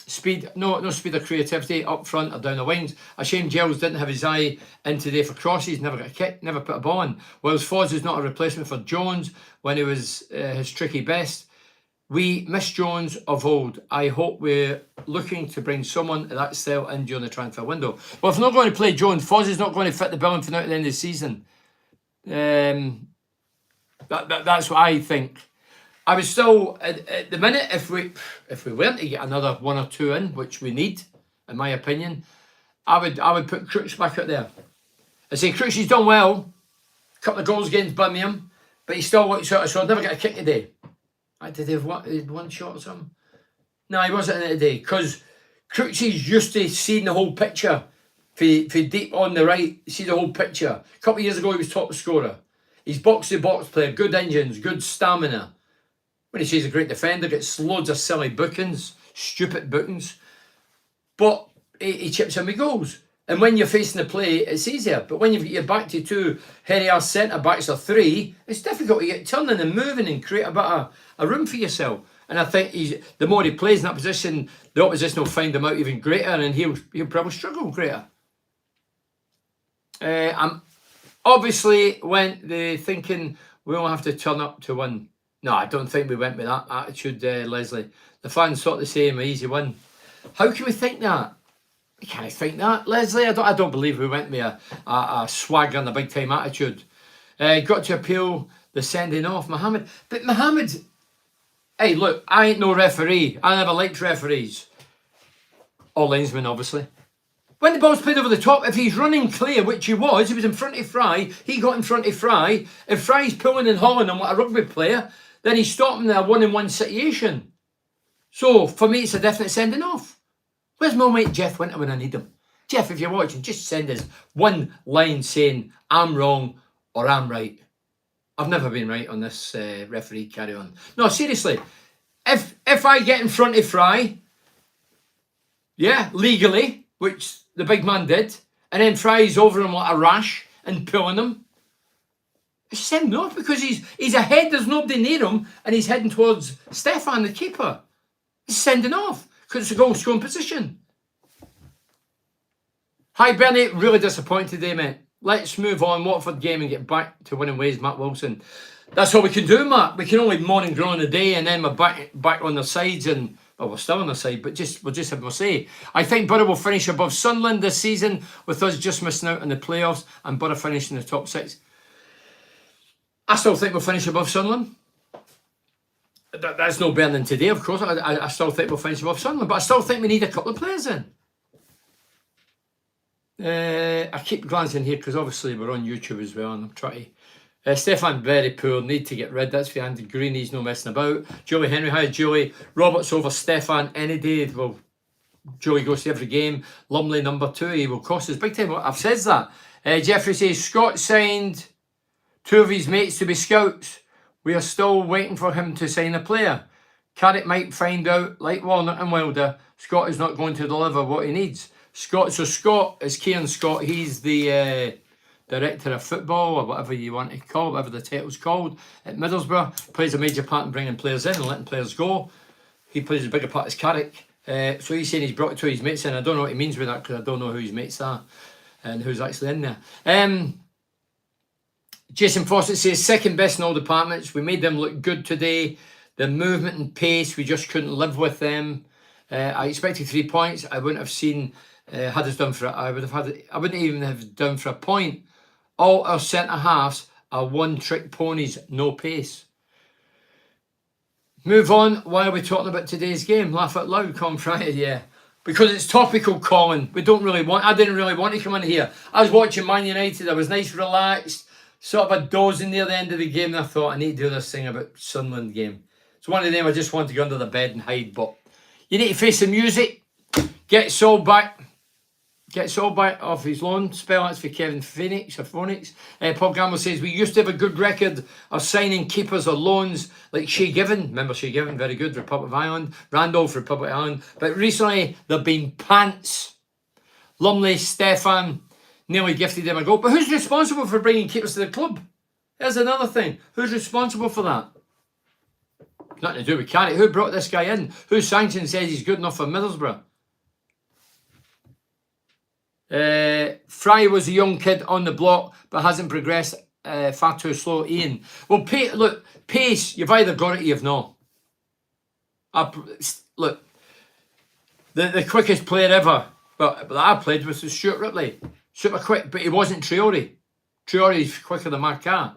speed, no speed or creativity up front or down the wings. A shame Giles didn't have his eye in today for crosses, never got a kick, never put a ball in. Whilst Foz is not a replacement for Jones when he was his tricky best. We miss Jones of old. I hope we're looking to bring someone of that style in during the transfer window. Well, if we're not going to play Jones, Foz is not going to fit the bill for now at the end of the season. That's what I think. I would still, at the minute, if we weren't to get another 1 or 2 in, which we need, in my opinion, I would put Crooks back out there. I say Crooks, he's done well. A couple of goals against Birmingham, but he still looks out, so I'll never get a kick today. Did he have one shot or something? No, he wasn't in it today, because Crooks is used to seeing the whole picture. For deep on the right, see the whole picture. A couple of years ago, he was top scorer. He's box-to-box player, good engines, good stamina. When he says a great defender, gets loads of silly bookings, stupid bookings. But he chips in with goals. And when you're facing the play, it's easier. But when you've got your back to 2 hairy-ass centre-backs or 3, it's difficult to get turning and moving and create a bit of a room for yourself. And I think the more he plays in that position, the opposition will find him out even greater, and he'll probably struggle greater. I'm obviously went the thinking we'll have to turn up to win. No, I don't think we went with that attitude, Leslie. The fans thought the same, an easy win. How can we think that? You can't think that, Leslie. I don't believe we went with a swagger and a big time attitude. Got to appeal the sending off, Mohammed. But Mohammed, hey, look, I ain't no referee. I never liked referees. Or linesmen, obviously. When the ball's played over the top, if he's running clear, which he was in front of Fry, he got in front of Fry. If Fry's pulling and hauling him like a rugby player, then he's stopping there 1-on-1 situation. So, for me, it's a definite sending off. Where's my mate Jeff Winter when I need him? Jeff, if you're watching, just send us one line saying, I'm wrong or I'm right. I've never been right on this referee carry on. No, seriously, if I get in front of Fry, yeah, legally, which the big man did, and then Fry's over him like a rash and pulling him, it's sending off because he's ahead, there's nobody near him, and he's heading towards Stefan, the keeper. It's sending off because it's a goal scoring position. Hi Bernie, really disappointed today, mate. Let's move on, Watford game, and get back to winning ways, Matt Wilson. That's all we can do, Matt. We can only moan and groan a day, and then we're back on the sides, and well, we're still on the side, but we'll just have a say. I think Borough will finish above Sunderland this season, with us just missing out in the playoffs, and Borough finishing in the top 6. I still think we'll finish above Sunderland. That's no better than today, of course. I still think we'll finish above Sunderland, but I still think we need a couple of players in. I keep glancing here because obviously we're on YouTube as well, and I'm trying to. Stefan, very poor, need to get rid. That's for Andy Green, he's no messing about. Julie Henry, hi Julie. Roberts over Stefan any day. Well, Julie goes to every game. Lumley number 2, he will cost us big time. I've said that. Jeffrey says Scott signed 2 of his mates to be scouts. We are still waiting for him to sign a player. Carrick might find out, like Walnut and Wilder, Scott is not going to deliver what he needs. Scott is Kieran Scott. He's the director of football, or whatever you want to call it, whatever the title's called, at Middlesbrough. Plays a major part in bringing players in and letting players go. He plays a bigger part as Carrick. So he's saying he's brought 2 of his mates in. I don't know what he means with that because I don't know who his mates are and who's actually in there. Jason Fawcett says, second best in all departments. We made them look good today. The movement and pace, we just couldn't live with them. I expected 3 points. I wouldn't have seen... had us done for it. I wouldn't even have done for a point. All our centre halves are one-trick ponies, no pace. Move on. Why are we talking about today's game? Laugh out loud, Colin Friday, yeah. Because it's topical, Colin. I didn't really want to come in here. I was watching Man United. I was nice, relaxed, sort of a dozing near the end of the game, and I thought I need to do this thing about Sunderland game. It's one of them I just want to go under the bed and hide, but you need to face the music. Get Saul back. Gets all back off his loan. Spell that's for Kevin Phoenix or Phoenix. Paul Gamble says, we used to have a good record of signing keepers or loans like Shea Given. Remember Shea Given? Very good. Republic of Ireland. Randolph, Republic of Ireland. But recently, there have been pants. Lumley, Stefan, nearly gifted him a goal. But who's responsible for bringing keepers to the club? There's another thing. Who's responsible for that? Nothing to do with Carrick. Who brought this guy in? Who sanctioned says he's good enough for Middlesbrough? Fry was a young kid on the block but hasn't progressed, far too slow. Ian, well, look, pace, you've either got it or you've not. Look, the quickest player ever that I played was Stuart Ripley. Super quick, but he wasn't Traore. Traore's quicker than my car.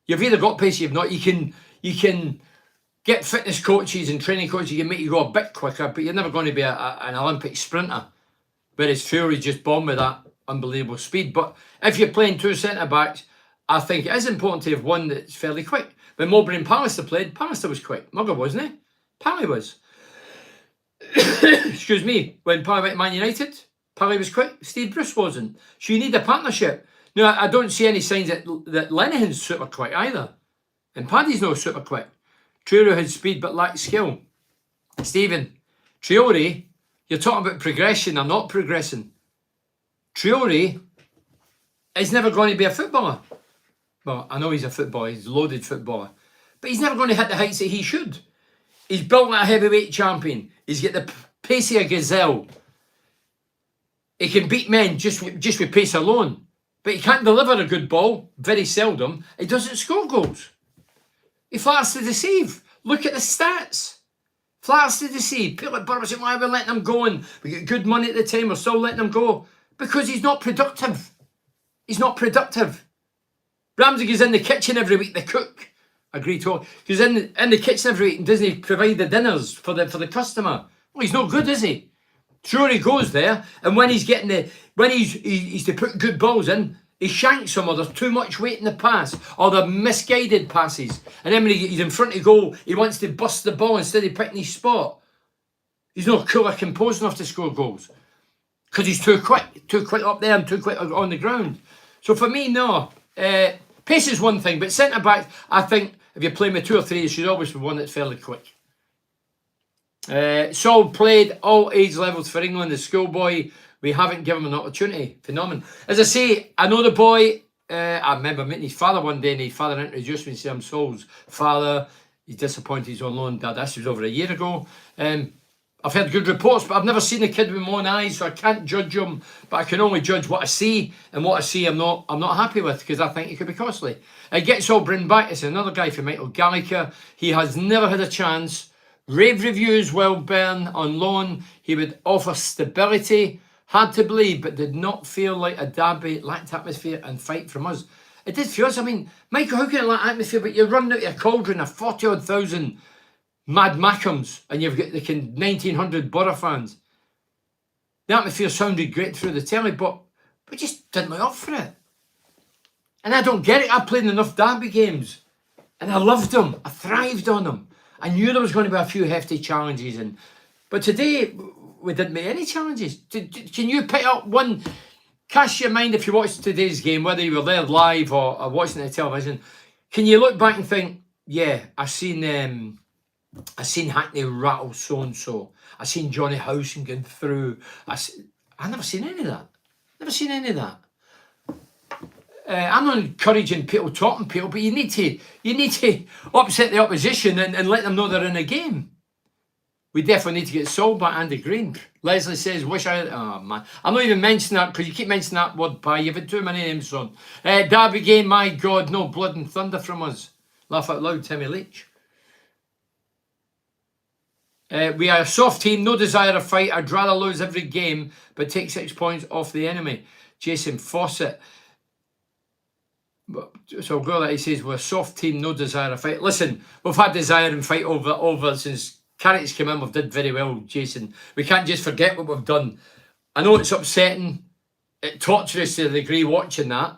You've either got pace, you've not. You can get fitness coaches and training coaches, you can make you go a bit quicker, but you're never going to be an Olympic sprinter. Whereas Traore just bombed with that unbelievable speed. But if you're playing two centre-backs, I think it is important to have one that's fairly quick. When Mowbray and Pallister played, Pallister was quick. Mugger wasn't he? Pally was. Excuse me. When Pally went to Man United, Pally was quick. Steve Bruce wasn't. So you need a partnership. Now, I don't see any signs that Lenihan's super quick either. And Paddy's not super quick. Traore had speed but lacked skill. Stephen, Traore, you're talking about progression or not progressing. Traore is never going to be a footballer. Well, I know he's a footballer, he's a loaded footballer. But he's never going to hit the heights that he should. He's built like a heavyweight champion. He's got the pace of a gazelle. He can beat men just with pace alone. But he can't deliver a good ball, very seldom. He doesn't score goals. He flatters to deceive. Look at the stats. Flatters to deceive. People like Burber saying, why are we letting him go? And we get good money at the time, we're still letting him go. Because he's not productive. He's not productive. Ramsey goes in the kitchen every week, the cook. Agree to. He's in the kitchen every week and doesn't he provide the dinners for the customer? Well, he's not good, is he? Sure, he goes there, and when he's getting he's to put good balls in, he shanks them, or there's too much weight in the pass, or they're misguided passes. And then when he's in front of goal, he wants to bust the ball instead of picking his spot. He's not cool or composed enough to score goals because he's too quick up there and too quick on the ground. So for me, no. Pace is one thing, but centre back, I think if you're playing with two or three, you should always be one that's fairly quick. Saul played all age levels for England. The schoolboy, we haven't given him an opportunity. Phenomenal. As I say, I know the boy. I remember meeting his father one day, and his father introduced me to him. Saul's father. He's disappointed he's on loan. Dad, this was over a year ago. I've heard good reports, but I've never seen the kid with my own eyes, so I can't judge him. But I can only judge what I see, and what I see I'm not happy with, because I think it could be costly. It gets all bring back. It's another guy from Michael Gallagher. He has never had a chance. Rave reviews, Wilburn on loan. He would offer stability. Hard to believe, but did not feel like a derby, lacked atmosphere and fight from us. It did feel us. I mean, Michael, how can it lack atmosphere? But you're running out of a cauldron of 40-odd thousand Mad Mackhams, and you've got the 1,900 Borough fans. The atmosphere sounded great through the telly, but we just didn't look up for it. And I don't get it. I played enough derby games, and I loved them. I thrived on them. I knew there was going to be a few hefty challenges, but today we didn't make any challenges. Can you pick up one? Cast your mind if you watched today's game, whether you were there live or watching it on television. Can you look back and think, yeah, I seen Hackney rattle so and so. I seen Johnny Howson going through. I never seen any of that. Never seen any of that. I'm not encouraging people talking to people, but you need to upset the opposition and let them know they're in a game. We definitely need to get Saul back, Andy Green. Leslie says, wish I had... Oh, man. I'm not even mentioning that because you keep mentioning that word pie. You've had too many names, son. Derby game, my God, no blood and thunder from us. Laugh out loud, Timmy Leach. We are a soft team, no desire to fight. I'd rather lose every game, but take 6 points off the enemy. Jason Fawcett. So go that he says, we're a soft team, no desire to fight. Listen, we've had desire and fight over since Carrick's came in. We've did very well, Jason. We can't just forget what we've done. I know it's upsetting. It tortures us to the degree watching that.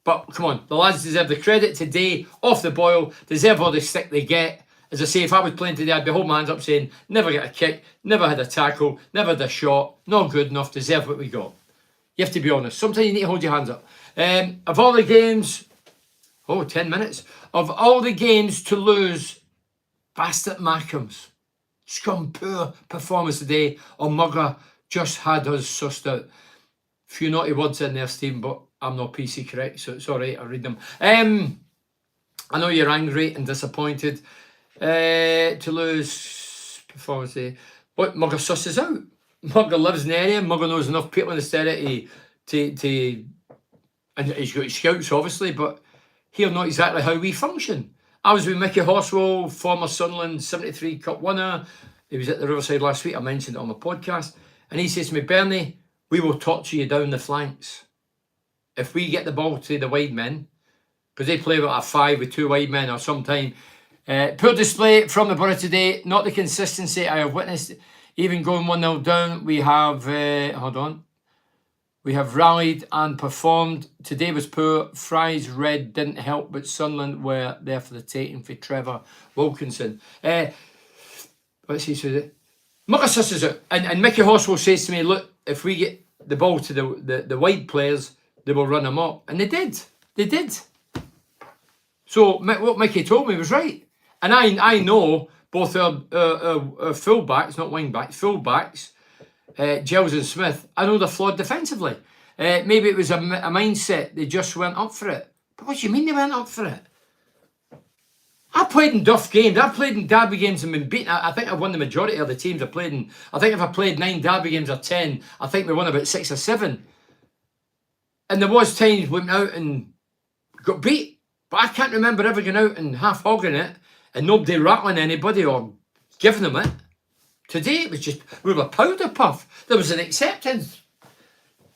But come on, the lads deserve the credit today, off the boil, deserve all the stick they get. As I say, if I was playing today, I'd be holding my hands up saying, never get a kick, never had a tackle, never had a shot, not good enough, deserve what we got. You have to be honest. Sometimes you need to hold your hands up. Of all the games, 10 minutes. Of all the games to lose, bastard Mackhams. Scum poor performance today. Or Mugger just had us sussed out. Few naughty words in there, Stephen, but I'm not PC correct, so it's all right, I'll read them. I know you're angry and disappointed. To lose performance today. What Mugger susses out? Mugger lives in the area. Mugger knows enough people in the area to and he's got his scouts obviously, but he'll know exactly how we function. I was with Mickey Horswell, former Sunderland 73 Cup winner. He was at the Riverside last week. I mentioned it on my podcast. And he says to me, Bernie, we will torture you down the flanks. If we get the ball to the wide men, because they play with a 5 with 2 wide men or sometime. Poor display from the Borough today. Not the consistency I have witnessed. Even going 1-0 down, we have, we have rallied and performed. Today was poor. Fry's red didn't help, but Sunderland were there for the taking for Trevor Wilkinson. What's he say? Marcus says it, and Mickey Horswell says to me, look, if we get the ball to the wide players, they will run them up. And they did. They did. So what Mickey told me was right. And I know both our full-backs, not wing-backs, full-backs, Giles and Smith, I know they're flawed defensively. Maybe it was a mindset. They just weren't up for it. But what do you mean they weren't up for it? I played in Duff games. I've played in derby games and been beaten. I think I've won the majority of the teams I played in. I think if I played 9 derby games or 10, I think we won about 6 or 7. And there was times we went out and got beat. But I can't remember ever going out and half hogging it and nobody rattling anybody or giving them it. Today it was just, we were powder puff. There was an acceptance.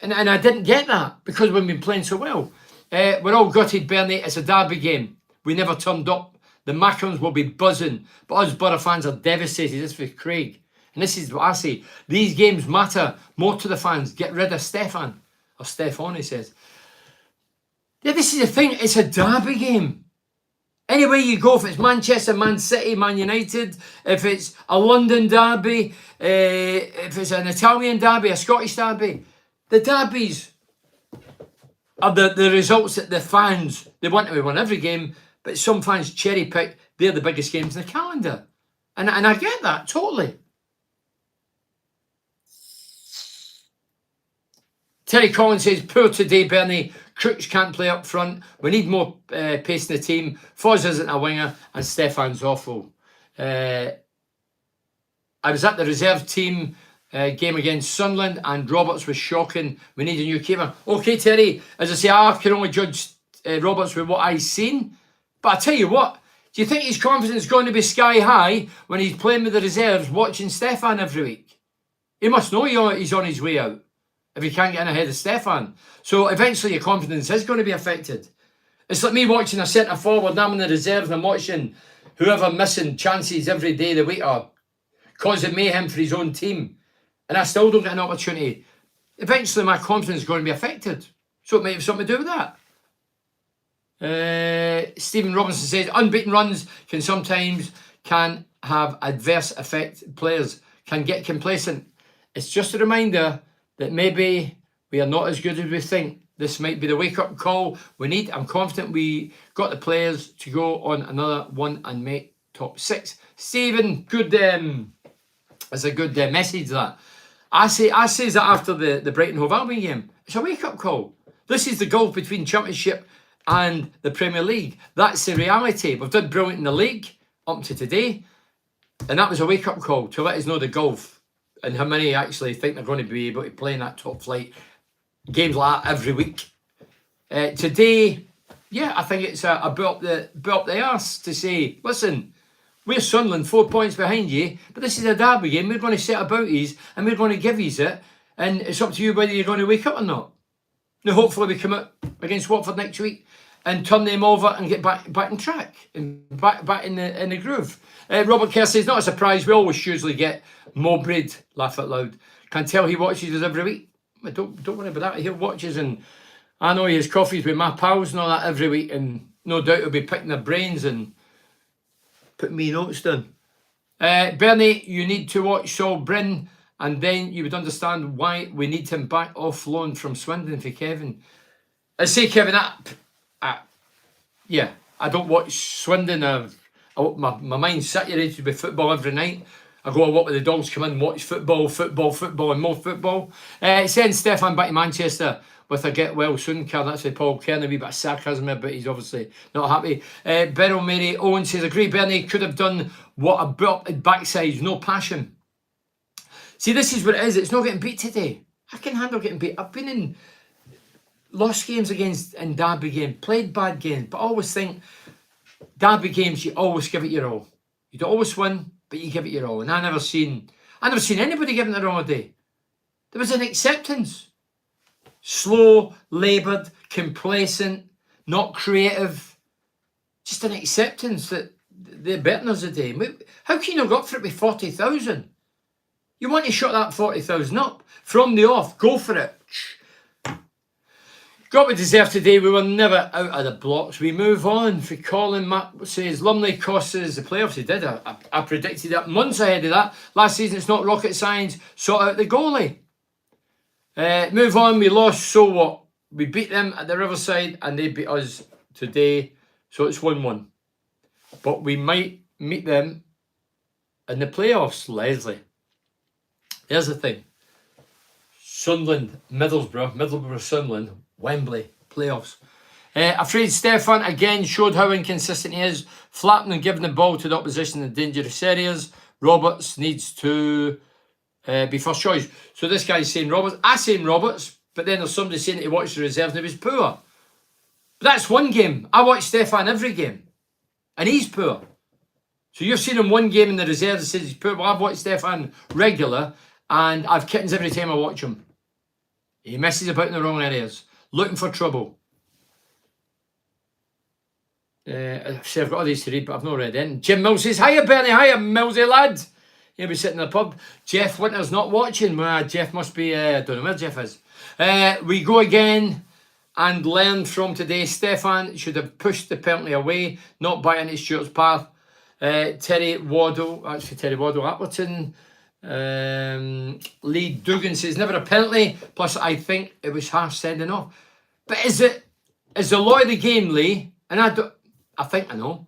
And I didn't get that because we've been playing so well. We're all gutted, Bernie. It's a derby game. We never turned up. The Mackerons will be buzzing. But us Borough fans are devastated. This was Craig. And this is what I say. These games matter more to the fans. Get rid of Stefan. Or Stefan, he says. Yeah, this is the thing. It's a derby game. Anywhere you go, if it's Manchester, Man City, Man United, if it's a London derby, if it's an Italian derby, a Scottish derby, the derbies are the results that the fans, they want to win every game, but some fans cherry pick, they're the biggest games in the calendar. And I get that, totally. Terry Collins says, poor today, Bernie. Crooks can't play up front. We need more pace in the team. Foz isn't a winger, and Stefan's awful. I was at the reserve team game against Sunderland, and Roberts was shocking. We need a new keeper. Okay, Terry, as I say, I can only judge Roberts with what I've seen. But I tell you what, do you think his confidence is going to be sky high when he's playing with the reserves, watching Stefan every week? He must know he's on his way out if he can't get in ahead of Stefan. So eventually your confidence is going to be affected. It's like me watching a centre forward and I'm in the reserves and I'm watching whoever missing chances every day of the week or causing mayhem for his own team. And I still don't get an opportunity. Eventually my confidence is going to be affected. So it might have something to do with that. Stephen Robinson says, unbeaten runs can have adverse effect. Players can get complacent. It's just a reminder that maybe we are not as good as we think. This might be the wake-up call we need. I'm confident we got the players to go on another one and make top 6. Stephen, good. That's a good message. That I say that after the Brighton Hove Albion game. It's a wake-up call. This is the gulf between Championship and the Premier League. That's the reality. We've done brilliant in the league up to today, and that was a wake-up call to let us know the gulf. And how many actually think they're going to be able to play in that top flight games like that every week. Today, yeah, I think it's a bit up the arse to say, listen, we're Sunderland 4 points behind you, but this is a derby game. We're going to set about yous and we're going to give yous it. And it's up to you whether you're going to wake up or not. Now, hopefully we come out against Watford next week and turn them over and get back in track and back in the groove. Robert Kerr says, not a surprise, we always usually get Mowbray, laugh out loud. Can tell he watches us every week. But don't worry about that, he watches, and I know he has coffees with my pals and all that every week, and no doubt he'll be picking their brains and putting me notes down. Bernie, you need to watch Saul Bryn, and then you would understand why we need him back off loan from Swindon for Kevin. I say, Kevin, yeah, I don't watch Swindon. My mind's saturated with football every night. I go and walk with the dogs, come in and watch football, and more football. Send Stefan back to Manchester with a get well soon card. That's Paul Kearney, a wee bit of sarcasm there, but he's obviously not happy. Beryl Mary Owen says, agree, Bernie could have done what a built at backside, no passion. See, this is what it is. It's not getting beat today. I can handle getting beat. I've been in lost games against in derby games, played bad games, but I always think derby games, you always give it your all. You don't always win, but you give it your all. And I never seen anybody giving it all day. There was an acceptance. Slow, laboured, complacent, not creative. Just an acceptance that they're better than us today. How can you not go up for it with 40,000? You want to shut that 40,000 up from the off. Go for it. Got what we deserve today. We were never out of the blocks. We move on. For Colin, Matt says Lumley cost us the playoffs. He did. I predicted that months ahead of that. Last season, it's not rocket science. Sort out the goalie. Move on. We lost. So what? We beat them at the Riverside and they beat us today. So it's 1-1. But we might meet them in the playoffs, Leslie. Here's the thing. Sunderland, Middlesbrough, Sunderland, Wembley, playoffs. Afraid Stefan again showed how inconsistent he is, flapping and giving the ball to the opposition in dangerous areas. Roberts needs to be first choice. So this guy's saying Roberts. I saying Roberts, but then there's somebody saying that he watched the reserves and he was poor. But that's one game. I watch Stefan every game, and he's poor. So you've seen him one game in the reserves and says he's poor. Well, I've watched Stefan regular, and I've kittens every time I watch him. He messes about in the wrong areas, looking for trouble. See, I've got all these to read, but I've not read in. Jim Mills says, hiya Bernie, hiya Millsy lad. He'll be sitting in the pub. Jeff Winter's not watching. Well, Jeff must be, I don't know where Jeff is. We go again and learn from today. Stefan should have pushed the penalty away, not by into Stuart's path. Terry Waddle, Appleton. Lee Dugan says never a penalty, plus I think it was harsh sending off. But is the law of the game, Lee, and I think I know,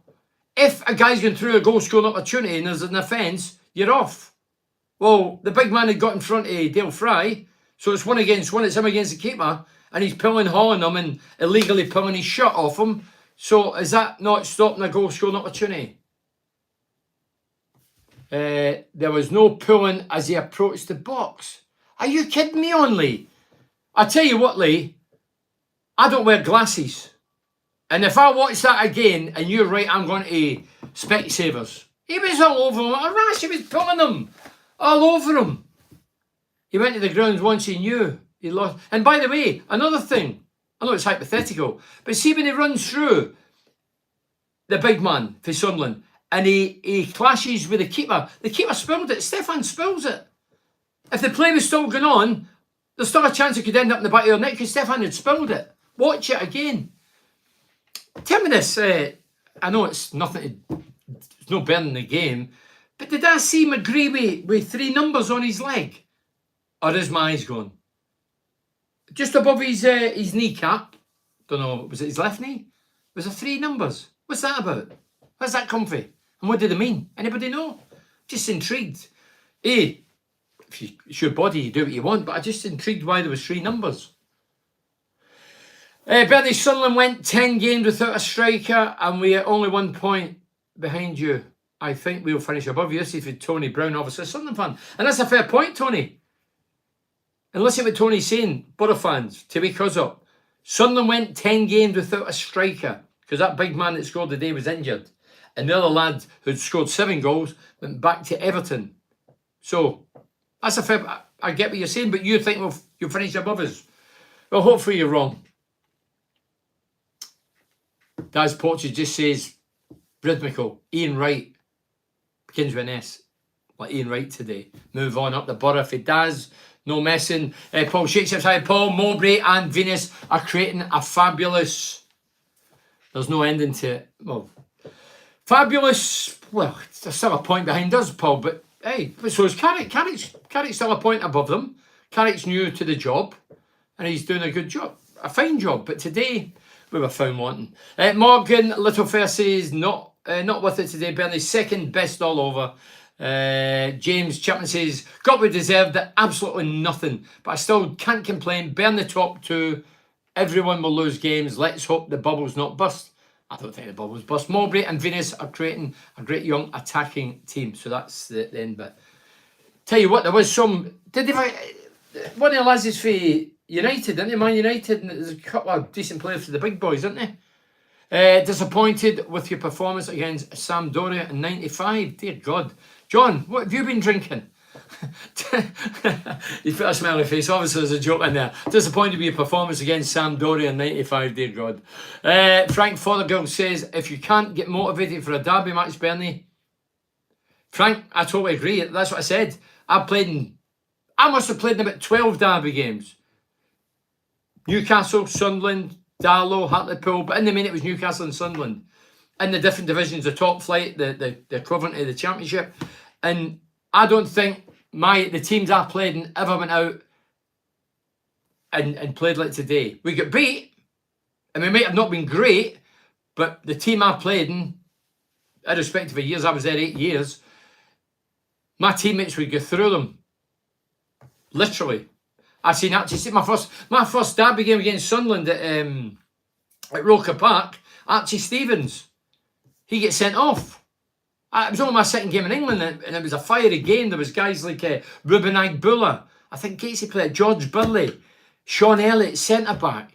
if a guy's going through a goal scoring opportunity and there's an offence, you're off. Well, the big man had got in front of Dale Fry, so it's 1 against 1, it's him against the keeper, and he's hauling him and illegally pulling his shot off him. So is that not stopping a goal scoring opportunity? There was no pulling as he approached the box. Are you kidding me on, Lee? I tell you what, Lee, I don't wear glasses. And if I watch that again, and you're right, I'm going to Specsavers. He was all over him. Rash, he was pulling him. All over him. He went to the grounds once he knew he lost. And by the way, another thing, I know it's hypothetical, but see when he runs through the big man for Sunderland, and he clashes with the keeper spilled it. Stefan spills it. If the play was still going on, there's still a chance it could end up in the back of your neck because Stefan had spilled it. Watch it again. Tell me this. I know it's nothing. It's no better than the game. But did I see McGree with 3 numbers on his leg? Or is my eyes gone? Just above his kneecap. Don't know. Was it his left knee? Was there 3 numbers? What's that about? Where's that come from? And what do they mean? Anybody know? Just intrigued. If it's your body, you do what you want, but I'm just intrigued why there was 3 numbers. Bernie, Sunderland went 10 games without a striker, and we are only 1 point behind you. I think we'll finish above you. This is for Tony Brown, obviously a Sunderland fan. And that's a fair point, Tony. And listen to what Tony's saying, Borough fans, to wake us up. Sunderland went 10 games without a striker, because that big man that scored the day was injured. And the other lad who'd scored 7 goals went back to Everton. So, that's a fair... I get what you're saying, but you think you'll finish above us. Well, hopefully you're wrong. Daz Porches just says, rhythmical. Ian Wright. Begins with an S. Like Ian Wright today. Move on up the Borough. If he does, no messing. Paul Shakespeare's high. Paul, Mowbray and Venus are creating a fabulous... There's no ending to it. Well, fabulous... Well, there's still a point behind us, Paul, but hey, so is Carrick. Carrick's still a point above them. Carrick's new to the job, and he's doing a good job. A fine job, but today... We were found wanting. Morgan Littlefair says not with it today. Bernie's second best all over. James Chapman says got what we deserved. Absolutely nothing, but I still can't complain. Burn the top 2. Everyone will lose games. Let's hope the bubble's not bust. I don't think the bubble's bust. Mowbray and Venus are creating a great young attacking team. So that's the end. But tell you what, there was some. Did they? One of the lads is for United, didn't they? Man United, and there's a couple of decent players for the big boys, aren't they? Disappointed with your performance against Sampdoria in 95. Dear God. John, what have you been drinking? You put a smiley face. Obviously, there's a joke in there. Disappointed with your performance against Sampdoria in 95. Dear God. Frank Fothergill says, if you can't get motivated for a derby match, Bernie. Frank, I totally agree. That's what I said. I must have played in about 12 derby games. Newcastle, Sunderland, Darlow, Hartlepool, but in the main it was Newcastle and Sunderland. In the different divisions, the top flight, the equivalent of the championship. And I don't think the teams I played in ever went out and played like today. We got beat, and we might have not been great, but the team I played in, irrespective of years, I was there 8 years, my teammates would go through them. Literally. I seen actually my first derby game against Sunderland at Roker Park, Archie Stevens, he gets sent off. It was only my second game in England, and it was a fiery game. There was guys like Ruben Agbula, I think Gatesy played, George Burley, Sean Elliott, centre-back.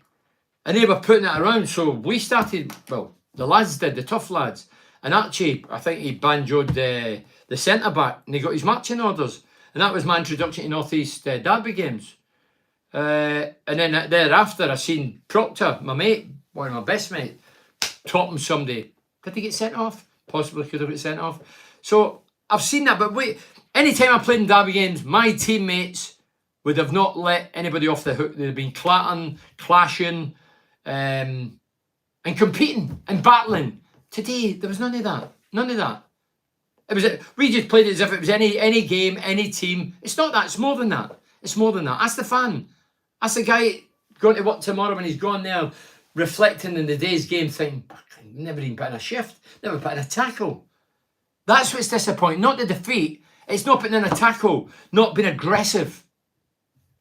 And they were putting it around, so we started, well, the lads did, the tough lads. And Archie, I think he banjoed the centre-back, and he got his marching orders. And that was my introduction to North East derby games. And then thereafter, I seen Proctor, my mate, one of my best mates, topping somebody. Did he get sent off? Possibly could have got sent off. So I've seen that, but wait, anytime I played in derby games, my teammates would have not let anybody off the hook. They'd have been clashing, and competing and battling. Today, there was none of that. None of that. We just played it as if it was any game, any team. It's not that. It's more than that. It's more than that. That's the fan. That's the guy going to work tomorrow when he's gone there, reflecting in the day's game, thinking, never even put in a shift, never put in a tackle. That's what's disappointing. Not the defeat. It's not putting in a tackle, not being aggressive,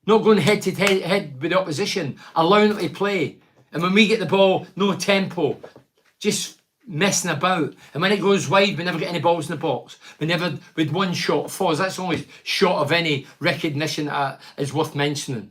not going head to head with the opposition, allowing them to play. And when we get the ball, no tempo, just messing about. And when it goes wide, we never get any balls in the box. We never, with one shot, falls. That's the only shot of any recognition that is worth mentioning.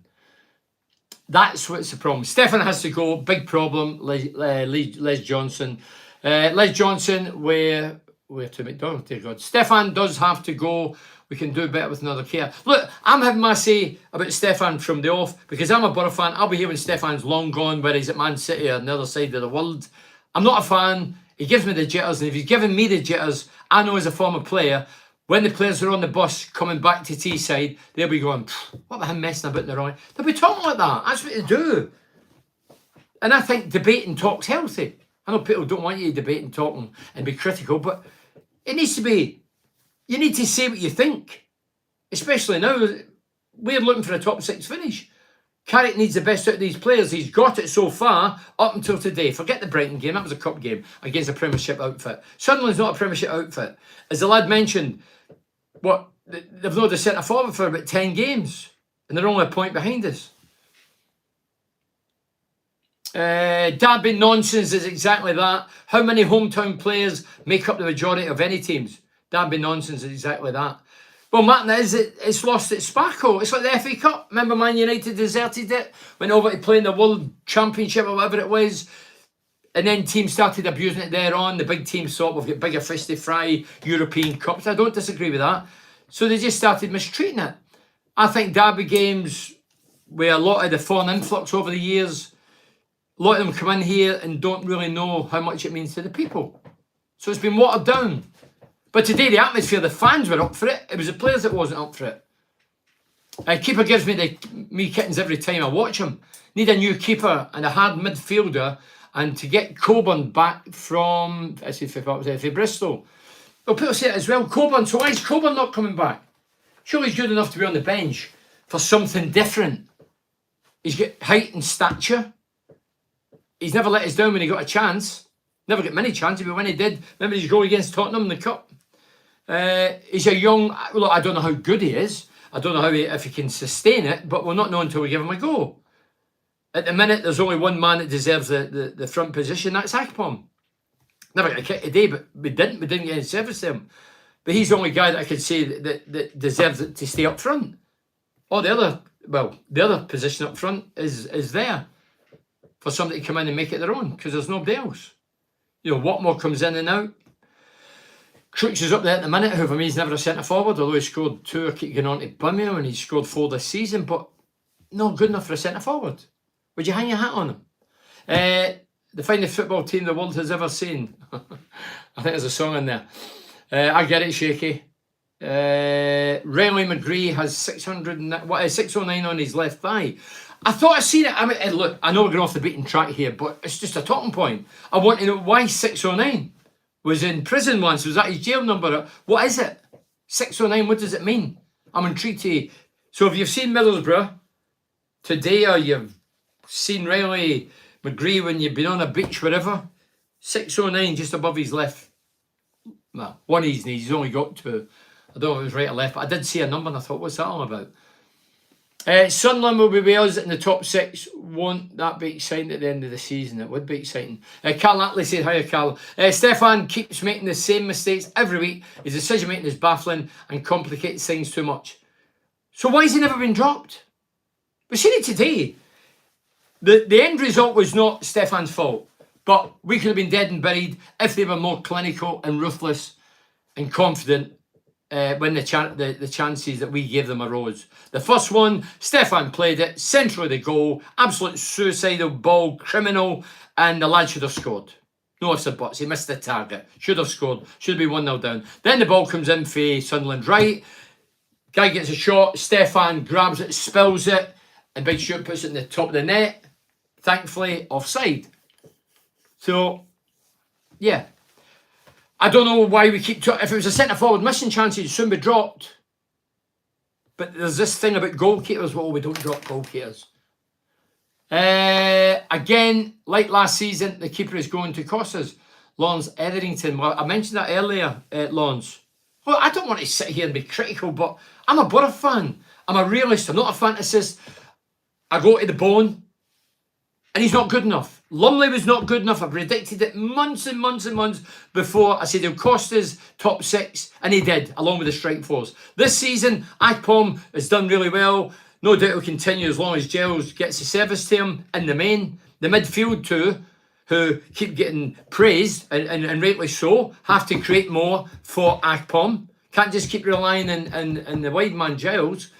That's what's the problem. Stefan has to go. Big problem. Les Johnson. Les Johnson, where to McDonald, dear God. Stefan does have to go. We can do better with another care. Look, I'm having my say about Stefan from the off because I'm a Borough fan. I'll be here when Stefan's long gone, where he's at Man City or on the other side of the world. I'm not a fan. He gives me the jitters, and if he's giving me the jitters, I know as a former player, when the players are on the bus coming back to Teesside, they'll be going, what about him messing about in the wrong? They'll be talking like that. That's what they do. And I think debate and talk's healthy. I know people don't want you to debate and talk and be critical, but it needs to be, you need to say what you think. Especially now, we're looking for a top 6 finish. Carrick needs the best out of these players. He's got it so far up until today. Forget the Brighton game. That was a cup game against a Premiership outfit. Sunderland's not a Premiership outfit. As the lad mentioned, they've not a centre forward for about 10 games, and they're only a point behind us. Derby nonsense is exactly that. How many hometown players make up the majority of any teams? Derby nonsense is exactly that. Well, Martin, it's lost its sparkle. It's like the FA Cup. Remember Man United deserted it, went over to play in the World Championship or whatever it was, and then teams started abusing it there on. The big teams thought we've got bigger fish to fry, European Cups. I don't disagree with that. So they just started mistreating it. I think derby games, with a lot of the foreign influx over the years, a lot of them come in here and don't really know how much it means to the people. So it's been watered down. But today, the atmosphere, the fans were up for it. It was the players that wasn't up for it. Keeper gives me kittens every time I watch him. Need a new keeper and a hard midfielder. And to get Coburn back from Bristol. Well, people say it as well. Coburn, so why is Coburn not coming back? Surely he's good enough to be on the bench for something different. He's got height and stature. He's never let us down when he got a chance. Never got many chances, but when he did, remember his goal against Tottenham in the Cup? He's a young, look, I don't know how good he is. I don't know if he can sustain it, but we'll not know until we give him a go. At the minute, there's only one man that deserves the front position, that's Akpom. Never got a kick today, but we didn't get any service to him. But he's the only guy that I could say that deserves it to stay up front. All the other position up front is there for somebody to come in and make it their own, because there's nobody else. Watmore comes in and out. Crooks is up there at the minute, who for me is never a centre forward, although he scored 2. I keep going on to Birmingham and he scored 4 this season, but not good enough for a centre forward. Would you hang your hat on him? The finest football team the world has ever seen. I think there's a song in there. I get it, Shaky. Riley McGree has 609 on his left thigh. I thought I'd seen it. I mean, look, I know we're going off the beaten track here, but it's just a talking point. I want to know why 609 was in prison once. Was that his jail number? What is it? 609, what does it mean? I'm intrigued to. So if you've seen Middlesbrough today, or you've seen Riley McGree when you've been on a beach, wherever, 609 just above his left. Well, one of his knees. He's only got 2. I don't know if it was right or left, but I did see a number and I thought, what's that all about? Sunderland will be Wales in the top 6. Won't that be exciting at the end of the season? It would be exciting. Carl Atley said, hiya, Carl. Stefan keeps making the same mistakes every week. His decision making is baffling and complicates things too much. So why has he never been dropped? We've seen it today. The end result was not Stefan's fault, but we could have been dead and buried if they were more clinical and ruthless and confident when the chances that we gave them arose. The first one, Stefan played it, centre of the goal, absolute suicidal ball, criminal, and the lad should have scored. No ifs or buts, he missed the target. Should have scored, should be 1-0 down. Then the ball comes in for Sunderland right. Guy gets a shot, Stefan grabs it, spills it, and Big Stuart puts it in the top of the net. Thankfully, offside. So, yeah. I don't know why we keep... if it was a centre-forward missing chances, soon be dropped. But there's this thing about goalkeepers. Well, we don't drop goalkeepers. Again, like last season, the keeper is going to cost us. Lawrence Etherington. Well, I mentioned that earlier, Lawrence. Well, I don't want to sit here and be critical, but I'm a Borough fan. I'm a realist. I'm not a fantasist. I go to the bone. And he's not good enough. Lumley was not good enough. I predicted it months and months and months before. I said he'll cost us top 6, and he did, along with the strike force. This season, Akpom has done really well. No doubt he'll continue as long as Giles gets the service to him in the main. The midfield too, who keep getting praised, and rightly so, have to create more for Akpom. Can't just keep relying on the wide man Giles.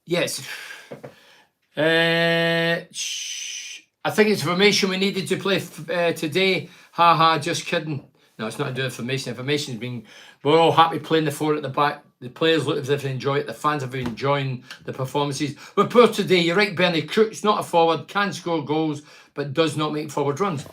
Yes. I think it's formation we needed to play today. Just kidding. No, it's not to do with formation. Information's been... We're all happy playing the 4 at the back. The players look as if they enjoy it. The fans have been enjoying the performances. We're poor today. You're right, Bernie. Crook's not a forward, can score goals, but does not make forward runs.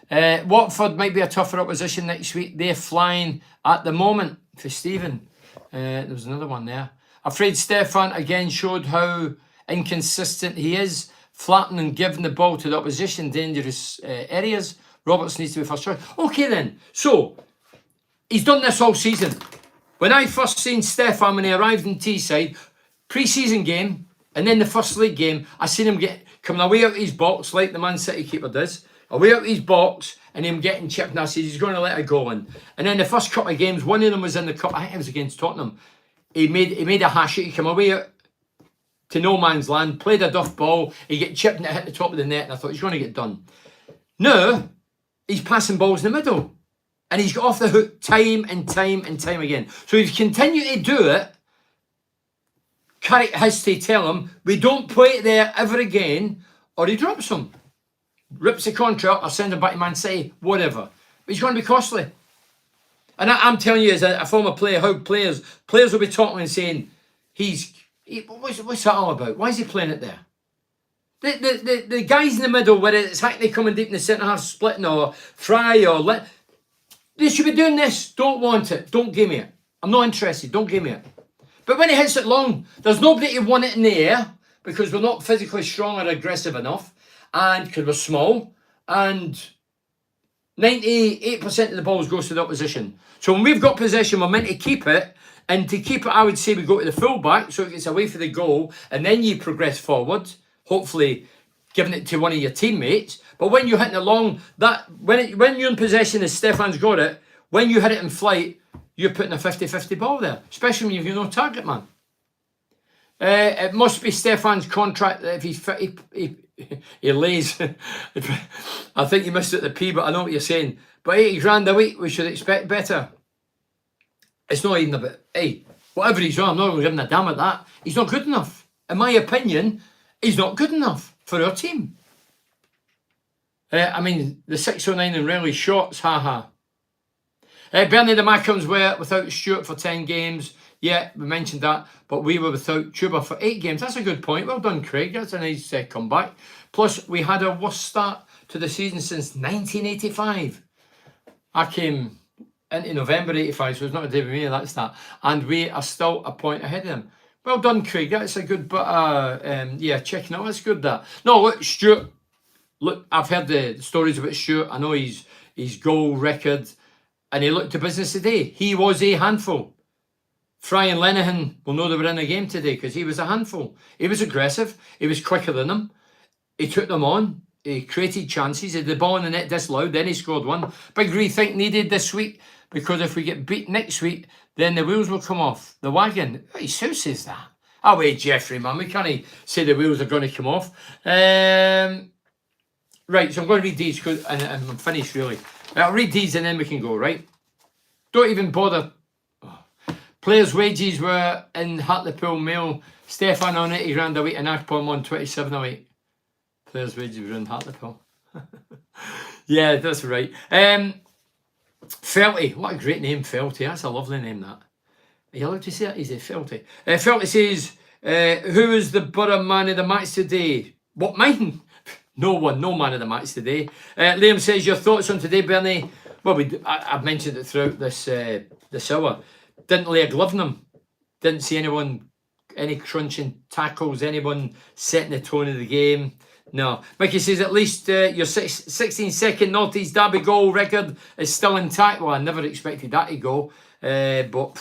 Watford might be a tougher opposition next week. They're flying at the moment for Stephen. There was another one there. Afraid Stefan again showed how inconsistent he is, flattening and giving the ball to the opposition, dangerous areas. Roberts needs to be first choice. Okay then, so he's done this all season. When I first seen Stefan when he arrived in Teesside, pre-season game, and then the first league game, I seen him coming away out his box like the Man City keeper does, away out his box, and him getting chipped, and I said he's going to let it go in. And then the first couple of games, one of them was in the cup, I think it was against Tottenham. He made a hash, he came away out to no man's land, played a duff ball, he get chipped and it hit the top of the net, and I thought he's going to get done. Now, he's passing balls in the middle, and he's got off the hook time and time and time again. So if you continue to do it, Carrick has to tell him, we don't play it there ever again, or he drops him. Rips the contract, or sends him back to Man City, whatever. But he's going to be costly. And I'm telling you, as a former player, how players will be talking and saying, what's that all about? Why is he playing it there? The guys in the middle, whether it's Hackney coming deep in the centre half splitting, or Fry, or they should be doing this. Don't want it. Don't give me it. I'm not interested. Don't give me it. But when he hits it long, there's nobody to want it in the air because we're not physically strong or aggressive enough, and because we're small, and 98% of the balls goes to the opposition. So when we've got possession, we're meant to keep it. And to keep it, I would say we go to the full-back so it gets away for the goal, and then you progress forward, hopefully giving it to one of your teammates. But when you're hitting it long, when you're in possession as Stefan's got it, when you hit it in flight, you're putting a 50-50 ball there, especially when you've no target man. It must be Stefan's contract that if he's fit, he lays. I think you missed it at the P, but I know what you're saying. But 80 grand a week, we should expect better. It's not even about, hey, whatever he's on, I'm not giving a damn at that. He's not good enough. In my opinion, he's not good enough for our team. I mean, the 609 and Rayleigh shots, haha. Bernie the Mackhams were without Stewart for 10 games. Yeah, we mentioned that. But we were without Chuba for 8 games. That's a good point. Well done, Craig. That's a nice comeback. Plus, we had our worst start to the season since 1985. I came into November 85, so it's not a day with me, that's that. And we are still a point ahead of them. Well done, Craig. That's a good bit yeah, checking out. That's good, that. No, look, Stewart. Look, I've heard the stories about Stewart. I know his goal record. And he looked to business today. He was a handful. Fry and Lenihan will know they were in a game today because he was a handful. He was aggressive. He was quicker than them. He took them on. He created chances. He had the ball in the net disallowed. Then he scored one. Big rethink needed this week because if we get beat next week, then the wheels will come off the wagon. Who says that? Oh, wait, Jeffrey, man. We can't say the wheels are going to come off. Right, so I'm going to read these and I'm finished, really. I'll read these and then we can go, right? Don't even bother. Oh. Players' wages were in Hartlepool Mail. Stefan on 80 grand a week and Akpom on 27 a week. Players' wages were in Hartlepool. Yeah, that's right. Felty. What a great name, Felty. That's a lovely name, that. Are you allowed to say that? Is it Felty? Felty says, who is the Borough man of the match today? What, mine? No one, no man of the match today. Liam says, your thoughts on today, Bernie? Well, I've mentioned it throughout this hour. Didn't lay a glove on them. Didn't see any crunching tackles, anyone setting the tone of the game. No. Mickey says, at least your 16-second North East Derby goal record is still intact. Well, I never expected that to go. But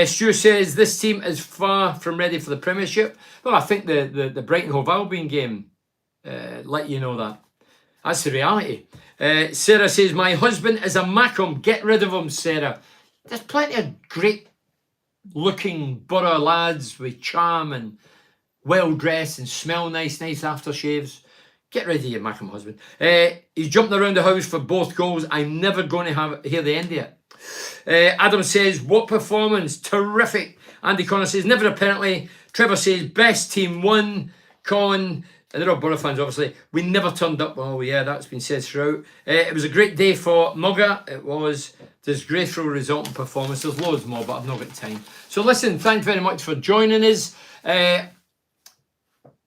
Stu says, this team is far from ready for the Premiership. Well, I think the Brighton Hove Albion game let you know that. That's the reality. Sarah says, my husband is a Mackham. Get rid of him, Sarah. There's plenty of great looking Borough lads with charm and well dressed and smell nice aftershaves. Get rid of your Mackham husband. He's jumping around the house for both goals. I'm never going to hear the end of it. Adam says, what performance? Terrific. Andy Connor says, never apparently. Trevor says, best team won. Con. And they're all Borough fans, obviously. We never turned up. Oh, yeah, that's been said throughout. It was a great day for Mugger. It was disgraceful result and performance. There's loads more, but I've not got time. So listen, thanks very much for joining us.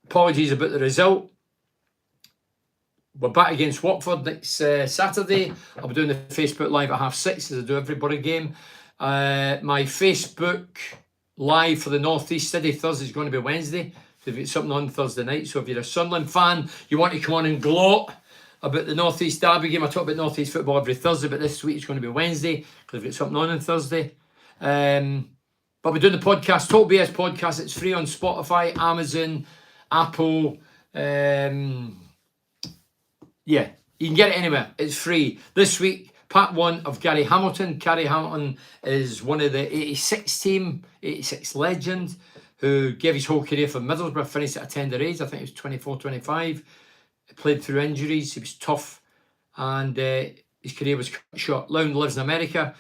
Apologies about the result. We're back against Watford next Saturday. I'll be doing the Facebook Live at 6:30 as I do every Borough game. My Facebook Live for the North East City Thursday is going to be Wednesday. They've got something on Thursday night, so if you're a Sunderland fan, you want to come on and gloat about the North East Derby game. I talk about North East football every Thursday, but this week it's going to be Wednesday because we've got something on Thursday. But we're doing the podcast, Talk BS podcast. It's free on Spotify, Amazon, Apple. Yeah, you can get it anywhere. It's free. This week, part 1 of Gary Hamilton. Gary Hamilton is one of the 86 team, 86 legend, who gave his whole career for Middlesbrough, finished at a tender age. I think it was 24, 25. He played through injuries. He was tough. And his career was cut short. Now lives in America.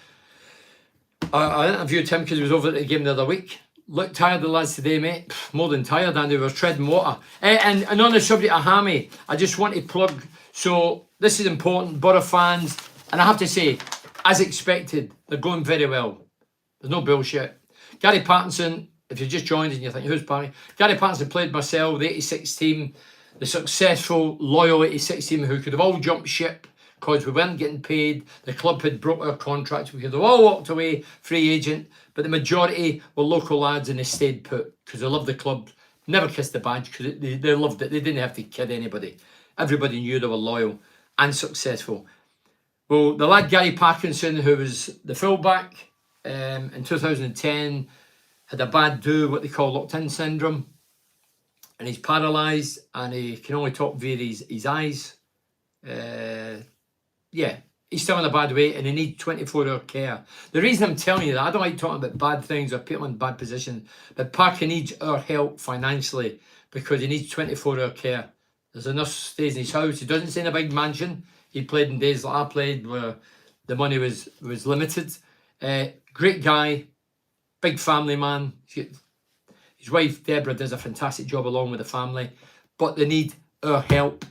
I interviewed him because he was over at the game the other week. Looked tired, the lads today, mate. More than tired, and they were treading water. And on the subject of Hammy, I just want to plug. So this is important, Borough fans. And I have to say, as expected, they're going very well. There's no bullshit. Gary Pattinson, if you just joined and you're thinking, who's Barry? Gary Pattinson played Marcel, the 86 team, the successful, loyal 86 team who could have all jumped ship because we weren't getting paid. The club had broke our contracts. We could have all walked away, free agent. But the majority were local lads and they stayed put because they loved the club. Never kissed the badge because they loved it. They didn't have to kid anybody. Everybody knew they were loyal and successful. Well, the lad Gary Parkinson, who was the fullback in 2010, had a bad do, what they call locked-in syndrome, and he's paralysed and he can only talk via his eyes. Yeah, he's still in a bad way and he needs 24-hour care. The reason I'm telling you that, I don't like talking about bad things or people in bad positions, but Parker needs our help financially because he needs 24-hour care. There's enough stays in his house. He doesn't stay in a big mansion. He played in days like I played where the money was limited. Great guy, big family man. His wife Deborah does a fantastic job along with the family, but they need our help.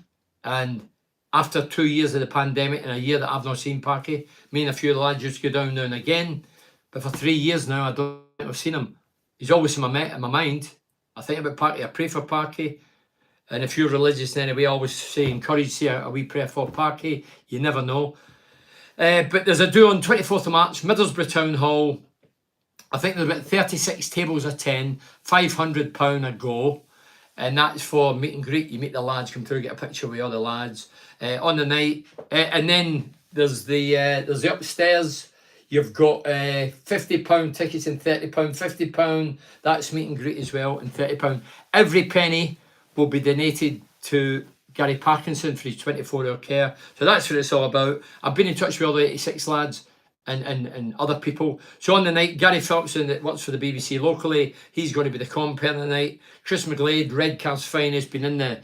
And after 2 years of the pandemic and a year that I've not seen Parky, me and a few of the lads used to go down now and again, but for 3 years now I don't think I've seen him. He's always in my mind. I think about Parky, I pray for Parky. And if you're religious in any way, I always say encourage, say a wee prayer for Parky. You never know. But there's a do on 24th of March, Middlesbrough Town Hall. I think there's about 36 tables of 10, £500 a go. And that's for meet and greet. You meet the lads, come through, get a picture with all the lads on the night. And then there's the upstairs. You've got £50 tickets and £30, £50. That's meet and greet as well, and £30. Every penny will be donated to Gary Parkinson for his 24-hour care. So that's what it's all about. I've been in touch with all the 86 lads and other people. So on the night, Gary Phillipson, that works for the BBC locally, he's going to be the compere on the night. Chris McGlade, Redcast's finest, been in the...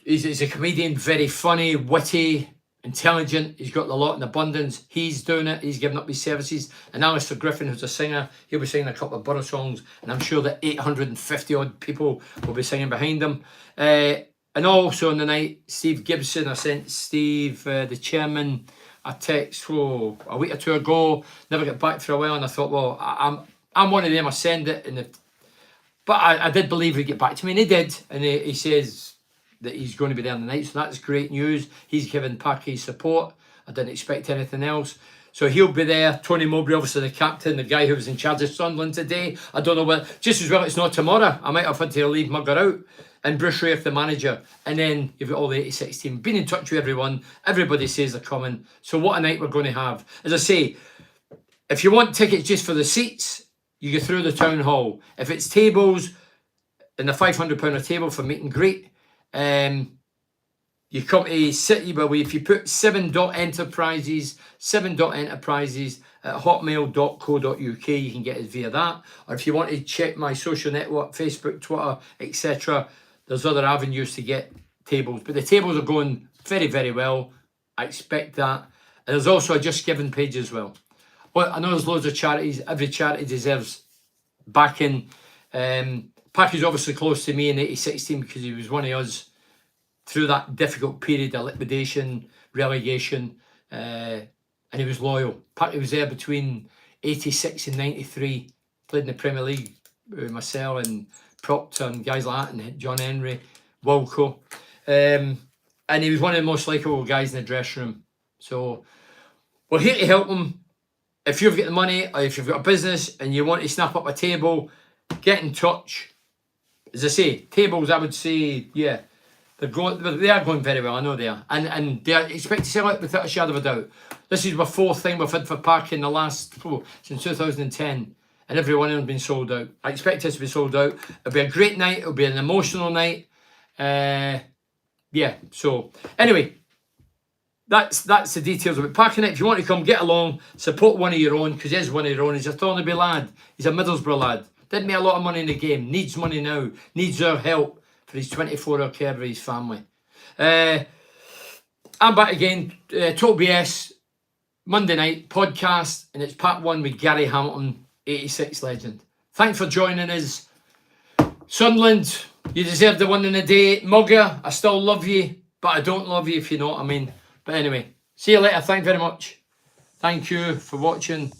He's a comedian, very funny, witty, intelligent. He's got a lot in abundance. He's doing it. He's giving up his services. And Alistair Griffin, who's a singer, he'll be singing a couple of Borough songs. And I'm sure that 850 odd people will be singing behind him. And also on the night, Steve Gibson, I sent Steve, the chairman, a text a week or two ago. Never got back for a while. And I thought, well, I'm one of them. I send it. But I did believe he'd get back to me. And he did. And he says that he's going to be there on the night, so that's great news. He's given Parky support. I didn't expect anything else. So he'll be there. Tony Mowbray, obviously the captain, the guy who was in charge of Sunderland today. I don't know what, just as well it's not tomorrow. I might have had to leave Mugger out. And Bruce Rafe, the manager. And then you've got all the 86 team. Been in touch with everyone. Everybody says they're coming. So what a night we're going to have. As I say, if you want tickets just for the seats, you go through the town hall. If it's tables, and the £500 a table for meet and greet, you come to City, but if you put 7.enterprises at hotmail.co.uk, you can get it via that. Or if you want to check my social network, Facebook, Twitter, etc., there's other avenues to get tables. But the tables are going very, very well. I expect that. And there's also a Just Giving page as well. Well, I know there's loads of charities. Every charity deserves backing. Parky's obviously close to me in the 86 team because he was one of us through that difficult period of liquidation, relegation, and he was loyal. Parky was there between 86 and 93, played in the Premier League with myself and Proctor and guys like that, and John Henry, Wilco. And he was one of the most likeable guys in the dressing room. So we're here to help him. If you've got the money, or if you've got a business and you want to snap up a table, get in touch. As I say, tables, I would say, yeah, they are going very well. I know they are. And they are expected to sell out without a shadow of a doubt. This is my fourth thing we've had for Parky in the last, since 2010. And every one of them has been sold out. I expect this to be sold out. It'll be a great night. It'll be an emotional night. Yeah, so anyway, that's the details of it. Parky night, if you want to come, get along, support one of your own, because he is one of your own. He's a Thornaby lad. He's a Middlesbrough lad. Didn't make a lot of money in the game. Needs money now. Needs our help for his 24-hour care of his family. I'm back again. Total BS, Monday night podcast, and it's part 1 with Gary Hamilton, 86 legend. Thanks for joining us. Sunderland, you deserve the one in the day. Mugger, I still love you, but I don't love you, if you know what I mean. But anyway, see you later. Thank you very much. Thank you for watching.